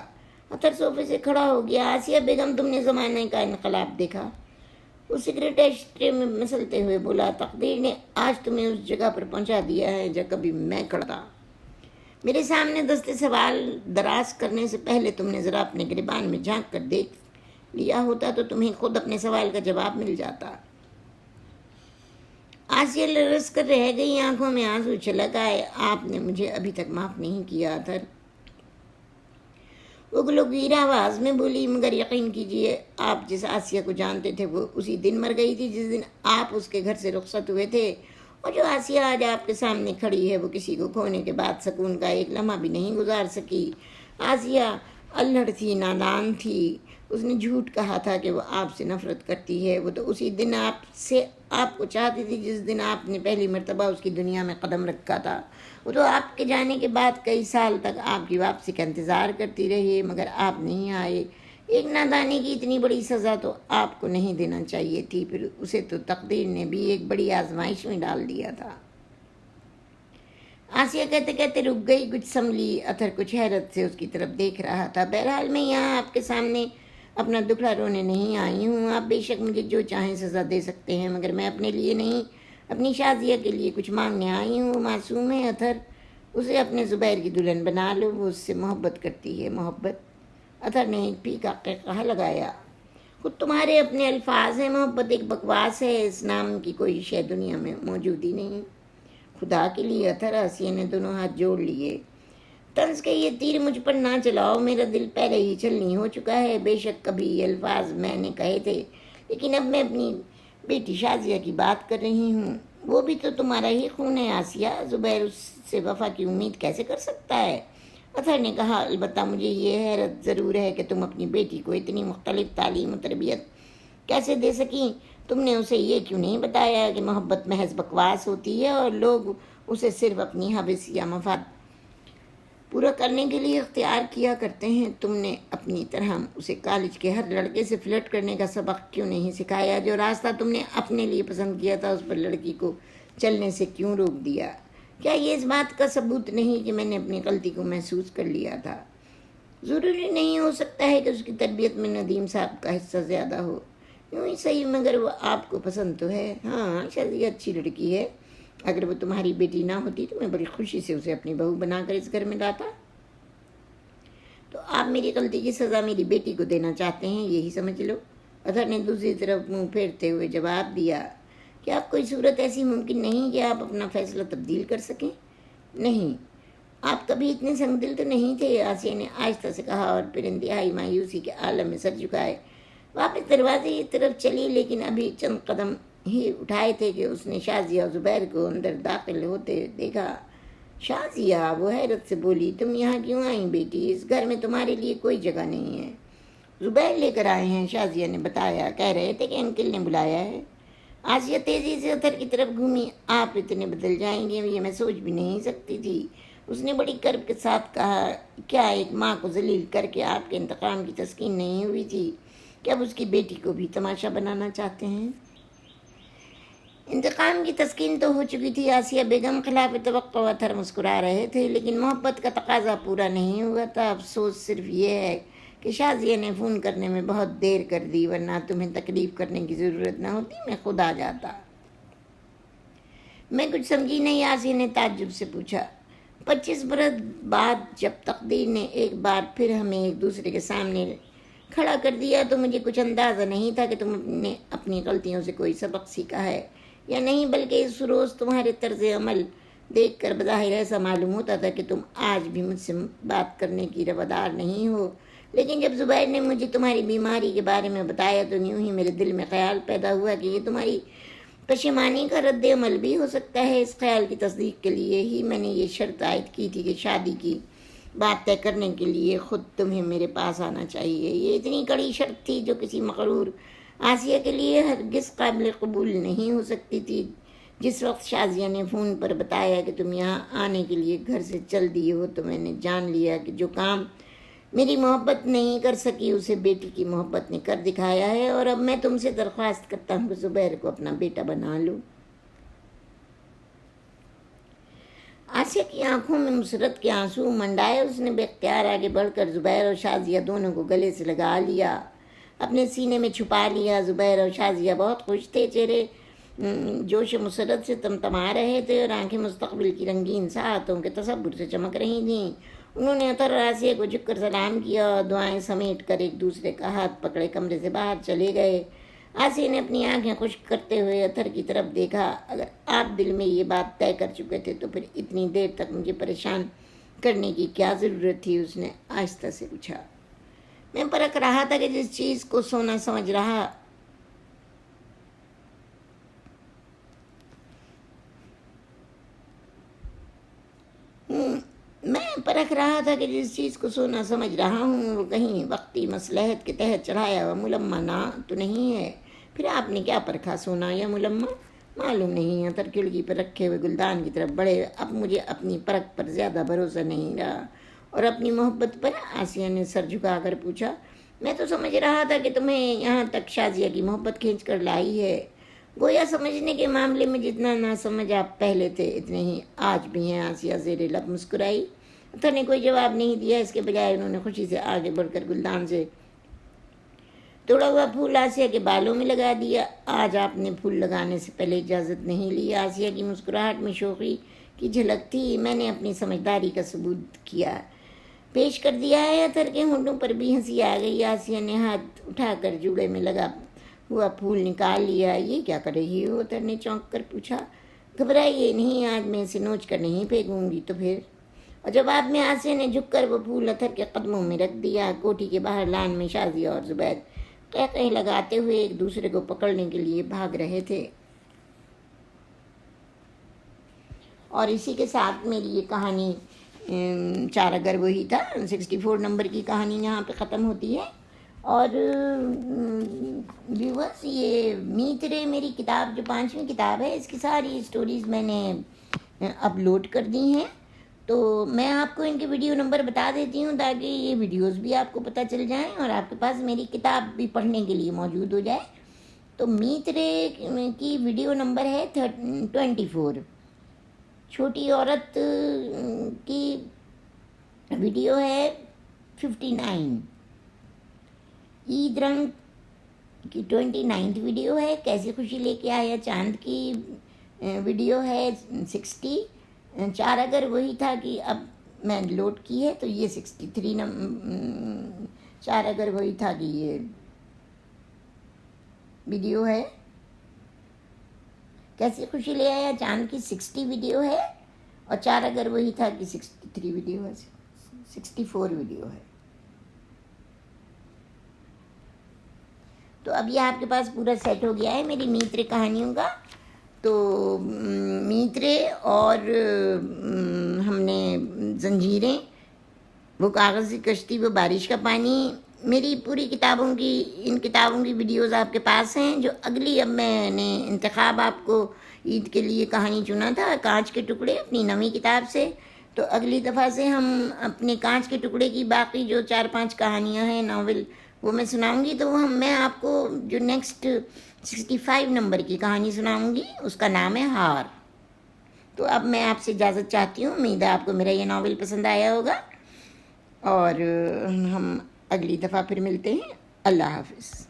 اتھر صوفے سے کھڑا ہو گیا۔ آسیہ بیگم، تم نے زمانے کا انقلاب دیکھا؟ وہ سگریٹ ایشٹرے میں مسلتے ہوئے بولا۔ تقدیر نے آج تمہیں اس جگہ پر پہنچا دیا ہے جہاں کبھی میں کھڑا تھا۔ میرے سامنے دستے سوال دراز کرنے سے پہلے تم نے ذرا اپنے گریبان میں جھانک کر دیکھ لیا ہوتا تو تمہیں خود اپنے سوال کا جواب مل جاتا۔ آسیہ لرز کر رہ گئی، آنکھوں میں آنسو چھلک آئے۔ آپ نے مجھے ابھی تک معاف نہیں کیا اتھر، وہ گلوگیر آواز میں بولی، مگر یقین کیجیے آپ جس آسیہ کو جانتے تھے وہ اسی دن مر گئی تھی جس دن آپ اس کے گھر سے رخصت ہوئے تھے، اور جو آسیہ آج آپ کے سامنے کھڑی ہے وہ کسی کو کھونے کے بعد سکون کا ایک لمحہ بھی نہیں گزار سکی۔ آسیہ الہڑ تھی، نادان تھی، اس نے جھوٹ کہا تھا کہ وہ آپ سے نفرت کرتی ہے۔ وہ تو اسی دن آپ کو چاہتی تھی جس دن آپ نے پہلی مرتبہ اس کی دنیا میں قدم رکھا تھا۔ وہ تو آپ کے جانے کے بعد کئی سال تک آپ کی واپسی کا انتظار کرتی رہی، مگر آپ نہیں آئے۔ ایک نادانی کی اتنی بڑی سزا تو آپ کو نہیں دینا چاہیے تھی، پھر اسے تو تقدیر نے بھی ایک بڑی آزمائش میں ڈال دیا تھا۔ آسیہ کہتے کہتے رک گئی، کچھ سنبھلی۔ اتھر کچھ حیرت سے اس کی طرف دیکھ رہا تھا۔ بہرحال میں یہاں آپ کے سامنے اپنا دکھڑا رونے نہیں آئی ہوں۔ آپ بے شک مجھے جو چاہیں سزا دے سکتے ہیں، مگر میں اپنے لیے نہیں، اپنی شازیہ کے لیے کچھ مانگنے آئی ہوں۔ وہ معصوم ہے اتھر، اسے اپنے زبیر کی دلہن بنا لو، وہ اس سے محبت کرتی ہے۔ محبت؟ اتھر نے ایک پھیکا قہقہہ لگایا۔ خود تمہارے اپنے الفاظ ہیں، محبت ایک بکواس ہے، اس نام کی کوئی شے دنیا میں موجود ہی نہیں۔ خدا کے لیے اتھر، آسیہ نے دونوں ہاتھ جوڑ لیے، طنز کے یہ تیر مجھ پر نہ چلاؤ، میرا دل پہلے ہی چھلنی ہو چکا ہے۔ بے شک کبھی یہ الفاظ میں نے کہے تھے، لیکن اب میں اپنی بیٹی شازیہ کی بات کر رہی ہوں۔ وہ بھی تو تمہارا ہی خون ہے آسیہ، زبیر اس سے وفا کی امید کیسے کر سکتا ہے؟ اتھر نے کہا، البتہ مجھے یہ حیرت ضرور ہے کہ تم اپنی بیٹی کو اتنی مختلف تعلیم و تربیت کیسے دے سکیں۔ تم نے اسے یہ کیوں نہیں بتایا کہ محبت محض بکواس ہوتی ہے اور لوگ اسے صرف اپنی حوث یا مفاد پورا کرنے کے لیے اختیار کیا کرتے ہیں؟ تم نے اپنی طرح اسے کالج کے ہر لڑکے سے فلرٹ کرنے کا سبق کیوں نہیں سکھایا؟ جو راستہ تم نے اپنے لیے پسند کیا تھا اس پر لڑکی کو چلنے سے کیوں روک دیا؟ کیا یہ اس بات کا ثبوت نہیں کہ میں نے اپنی غلطی کو محسوس کر لیا تھا؟ ضروری نہیں، ہو سکتا ہے کہ اس کی تربیت میں ندیم صاحب کا حصہ زیادہ ہو، یوں ہی صحیح، مگر وہ آپ کو پسند تو ہے۔ ہاں، شازیہ اچھی لڑکی ہے، اگر وہ تمہاری بیٹی نہ ہوتی تو میں بڑی خوشی سے اسے اپنی بہو بنا کر اس گھر میں لاتا۔ تو آپ میری غلطی کی سزا میری بیٹی کو دینا چاہتے ہیں، یہی سمجھ لو۔ اتھر نے دوسری طرف منہ پھیرتے ہوئے جواب دیا، کیا آپ کوئی صورت ایسی ممکن نہیں کہ آپ اپنا فیصلہ تبدیل کر سکیں؟ نہیں، آپ کبھی اتنے سنگ دل تو نہیں تھے، آسیہ نے آہستہ سے کہا، اور پھر انتہائی مایوسی کے عالم میں سر جھکائے واپس دروازے کی طرف چلی، لیکن ابھی چند قدم ہی اٹھائے تھے کہ اس نے شازیہ اور زبیر کو اندر داخل ہوتے دیکھا۔ شازیہ، وہ حیرت سے بولی، تم یہاں کیوں آئیں بیٹی؟ اس گھر میں تمہارے لیے کوئی جگہ نہیں ہے۔ زبیر لے کر آئے ہیں، شازیہ نے بتایا، کہہ رہے تھے کہ انکل نے بلایا ہے۔ آسیہ تیزی سے اتھر کی طرف گھومی۔ آپ اتنے بدل جائیں گے یہ میں سوچ بھی نہیں سکتی تھی، اس نے بڑی کرب کے ساتھ کہا۔ کیا ایک ماں کو ذلیل کر کے آپ کے انتقام کی تسکین نہیں ہوئی تھی کہ اب اس کی بیٹی کو بھی تماشا بنانا چاہتے ہیں؟ انتقام کی تسکین تو ہو چکی تھی آسیہ بیگم، خلاف توقع اتھر مسکرا رہے تھے، لیکن محبت کا تقاضا پورا نہیں ہوا تھا۔ افسوس صرف یہ ہے کہ شازیہ نے فون کرنے میں بہت دیر کر دی، ورنہ تمہیں تکلیف کرنے کی ضرورت نہ ہوتی، میں خود آ جاتا۔ میں کچھ سمجھی نہیں، آسیہ نے تعجب سے پوچھا۔ 25 برس بعد جب تقدیر نے ایک بار پھر ہمیں ایک دوسرے کے سامنے کھڑا کر دیا تو مجھے کچھ اندازہ نہیں تھا کہ تم نے اپنی غلطیوں سے کوئی سبق سیکھا ہے یا نہیں، بلکہ اس روز تمہارے طرز عمل دیکھ کر بظاہر ایسا معلوم ہوتا تھا کہ تم آج بھی مجھ سے بات کرنے کی روادار نہیں ہو۔ لیکن جب زبیر نے مجھے تمہاری بیماری کے بارے میں بتایا تو یوں ہی میرے دل میں خیال پیدا ہوا کہ یہ تمہاری پشیمانی کا رد عمل بھی ہو سکتا ہے۔ اس خیال کی تصدیق کے لیے ہی میں نے یہ شرط عائد کی تھی کہ شادی کی بات طے کرنے کے لیے خود تمہیں میرے پاس آنا چاہیے۔ یہ اتنی کڑی شرط تھی جو کسی مغرور آسیہ کے لیے ہرگز قابل قبول نہیں ہو سکتی تھی۔ جس وقت شازیہ نے فون پر بتایا کہ تم یہاں آنے کے لیے گھر سے چل دی ہو تو میں نے جان لیا کہ جو کام میری محبت نہیں کر سکی اسے بیٹی کی محبت نے کر دکھایا ہے، اور اب میں تم سے درخواست کرتا ہوں کہ زبیر کو اپنا بیٹا بنا لو۔ آسیہ کی آنکھوں میں مسرت کے آنسو منڈائے۔ اس نے بے اختیار آگے بڑھ کر زبیر اور شازیہ دونوں کو گلے سے لگا لیا، اپنے سینے میں چھپا لیا۔ زبیر اور شازیہ بہت خوش تھے، چہرے جوش مسرت سے تمتما رہے تھے اور آنکھیں مستقبل کی رنگین ساعتوں کے تصور سے چمک رہی تھیں۔ انہوں نے اطہر اور آسیہ کو جھک کر سلام کیا اور دعائیں سمیٹ کر ایک دوسرے کا ہاتھ پکڑے کمرے سے باہر چلے گئے۔ آسیہ نے اپنی آنکھیں خشک کرتے ہوئے اطہر کی طرف دیکھا۔ اگر آپ دل میں یہ بات طے کر چکے تھے تو پھر اتنی دیر تک مجھے پریشان کرنے کی کیا ضرورت تھی؟ اس نے آہستہ سے پوچھا۔ میں پرکھ رہا تھا کہ جس چیز کو سونا سمجھ رہا کہ جس چیز کو سونا سمجھ رہا ہوں وہ کہیں وقتی مصلحت کے تحت چڑھایا ہوا ملمہ نہ تو نہیں ہے۔ پھر آپ نے کیا پرکھا، سونا یا ملمہ؟ معلوم نہیں۔ اطہر کھڑکی پر رکھے ہوئے گلدان کی طرف بڑھے۔ اب مجھے اپنی پرکھ پر زیادہ بھروسہ نہیں رہا۔ اور اپنی محبت پر؟ آسیہ نے سر جھکا کر پوچھا۔ میں تو سمجھ رہا تھا کہ تمہیں یہاں تک شازیہ کی محبت کھینچ کر لائی ہے۔ گویا سمجھنے کے معاملے میں جتنا نہ سمجھ آپ پہلے تھے اتنے ہی آج بھی ہیں۔ آسیہ زیر لب مسکرائی۔ اطہر نے کوئی جواب نہیں دیا، اس کے بجائے انہوں نے خوشی سے آگے بڑھ کر گلدان سے توڑا ہوا پھول آسیہ کے بالوں میں لگا دیا۔ آج آپ نے پھول لگانے سے پہلے اجازت نہیں لی۔ آسیہ کی مسکراہٹ میں شوخی کی جھلک تھی۔ میں نے اپنی سمجھداری کا ثبوت کیا پیش کر دیا ہے۔ اطہر کے ہونٹوں پر بھی ہنسی آ گئی۔ آسیہ نے ہاتھ اٹھا کر جوڑے میں لگا ہوا پھول نکال لیا۔ یہ کیا کر رہی ہو؟ اطہر نے چونک کر پوچھا۔ گھبرائیے نہیں، آج میں اسے نوچ کر نہیں پھینکوں گی تو پھر؟ اور جواب میں آسیہ نے جھک کر وہ پھول اطہر کے قدموں میں رکھ دیا۔ کوٹھی کے باہر لان میں شازیہ اور زبیر قہقہے لگاتے ہوئے ایک دوسرے کو پکڑنے کے لیے بھاگ رہے تھے۔ اور اسی کے ساتھ میری یہ کہانی چار اگر وہی تھا 64 نمبر کی کہانی یہاں پہ ختم ہوتی ہے۔ اور ویورس، یہ میت رے میری کتاب جو 5ویں کتاب ہے، اس کی ساری سٹوریز میں نے اپلوڈ کر دی ہیں، تو میں آپ کو ان کے ویڈیو نمبر بتا دیتی ہوں تاکہ یہ ویڈیوز بھی آپ کو پتہ چل جائیں اور آپ کے پاس میری کتاب بھی پڑھنے کے لیے موجود ہو جائے۔ تو میت رے کی ویڈیو نمبر ہے 24، چھوٹی عورت کی ویڈیو ہے 59، عید رنگ کی 29 ویڈیو ہے، کیسی خوشی لے کے آیا چاند کی ویڈیو ہے 60، چار اگر وہی تھا کہ اب میں لوڈ کی ہے تو یہ 63 چار اگر وہی تھا کہ یہ ویڈیو ہے، کیسی خوشی لے آیا چاند کی 60 ویڈیو ہے، اور چار اگر وہی تھا کہ 63 ویڈیو ہے، 64 ویڈیو ہے۔ تو اب یہ آپ کے پاس پورا سیٹ ہو گیا ہے میری میت رے کہانیوں کا۔ تو میت رے اور ہم نے زنجیریں، وہ کاغذ کی کشتی، وہ بارش کا پانی، میری پوری کتابوں کی، ان کتابوں کی ویڈیوز آپ کے پاس ہیں۔ جو اگلی، اب میں نے انتخاب آپ کو عید کے لیے کہانی چنا تھا کانچ کے ٹکڑے اپنی نویں کتاب سے، تو اگلی دفعہ سے ہم اپنے کانچ کے ٹکڑے کی باقی جو 4-5 کہانیاں ہیں ناول وہ میں سناؤں گی۔ تو میں آپ کو جو نیکسٹ 65 نمبر کی کہانی سناؤں گی اس کا نام ہے ہار۔ تو اب میں آپ سے اجازت چاہتی ہوں، امید ہے آپ کو میرا یہ ناول پسند آیا ہوگا، اور ہم اگلی دفعہ پھر ملتے ہیں۔ اللہ حافظ۔